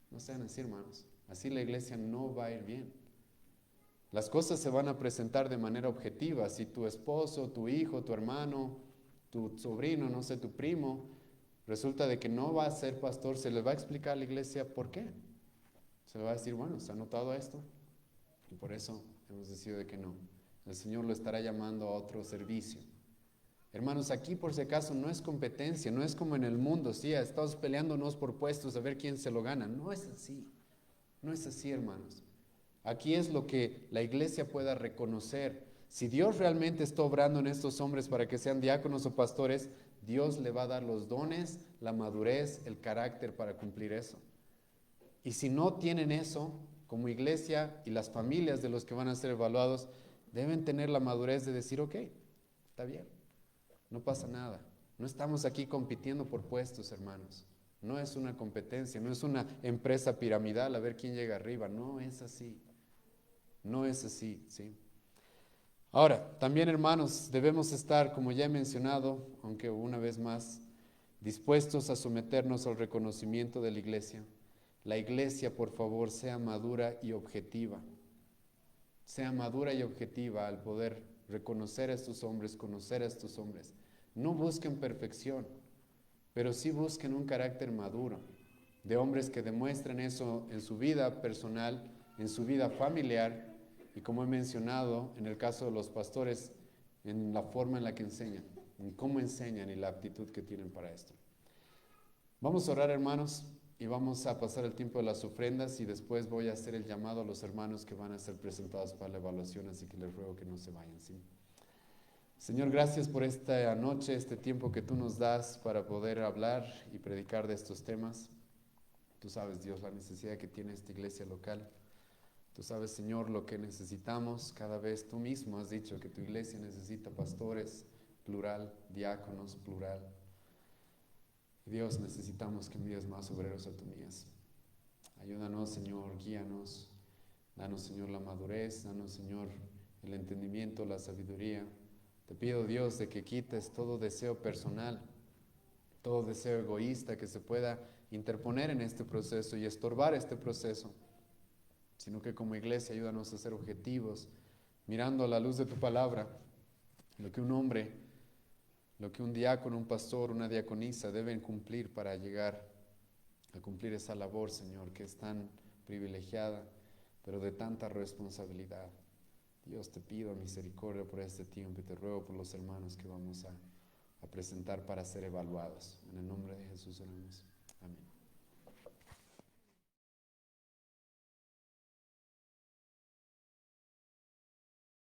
A: No sean así, hermanos. Así la iglesia no va a ir bien. Las cosas se van a presentar de manera objetiva. Si tu esposo, tu hijo, tu hermano, tu sobrino, no sé, tu primo, resulta de que no va a ser pastor, se le va a explicar a la iglesia por qué. Se le va a decir, bueno, ¿se ha notado esto? Y por eso hemos decidido de que no. El Señor lo estará llamando a otro servicio. Hermanos, aquí por si acaso no es competencia, no es como en el mundo, sí, estamos peleándonos por puestos a ver quién se lo gana. No es así, no es así, hermanos. Aquí es lo que la iglesia pueda reconocer. Si Dios realmente está obrando en estos hombres para que sean diáconos o pastores, Dios le va a dar los dones, la madurez, el carácter para cumplir eso. Y si no tienen eso, como iglesia y las familias de los que van a ser evaluados, deben tener la madurez de decir, ok, está bien, no pasa nada. No estamos aquí compitiendo por puestos, hermanos. No es una competencia, no es una empresa piramidal a ver quién llega arriba. No es así. No es así, ¿sí? Ahora, también, hermanos, debemos estar, como ya he mencionado, aunque una vez más, dispuestos a someternos al reconocimiento de la iglesia. La iglesia, por favor, sea madura y objetiva. Sea madura y objetiva al poder reconocer a estos hombres, conocer a estos hombres. No busquen perfección, pero sí busquen un carácter maduro, de hombres que demuestren eso en su vida personal, en su vida familiar, y como he mencionado, en el caso de los pastores, en la forma en la que enseñan, en cómo enseñan y la aptitud que tienen para esto. Vamos a orar, hermanos, y vamos a pasar el tiempo de las ofrendas y después voy a hacer el llamado a los hermanos que van a ser presentados para la evaluación, así que les ruego que no se vayan, ¿sí? Señor, gracias por esta noche, este tiempo que tú nos das para poder hablar y predicar de estos temas. Tú sabes, Dios, la necesidad que tiene esta iglesia local. Tú sabes, Señor, lo que necesitamos. Cada vez tú mismo has dicho que tu iglesia necesita pastores, plural, diáconos, plural. Dios, necesitamos que envíes más obreros a tu mies. Ayúdanos, Señor, guíanos. Danos, Señor, la madurez. Danos, Señor, el entendimiento, la sabiduría. Te pido, Dios, de que quites todo deseo personal, todo deseo egoísta que se pueda interponer en este proceso y estorbar este proceso, sino que como iglesia ayúdanos a ser objetivos, mirando a la luz de tu palabra, lo que un hombre, lo que un diácono, un pastor, una diaconisa deben cumplir para llegar a cumplir esa labor, Señor, que es tan privilegiada, pero de tanta responsabilidad. Dios, te pido misericordia por este tiempo y te ruego por los hermanos que vamos a presentar para ser evaluados. En el nombre de Jesús oramos.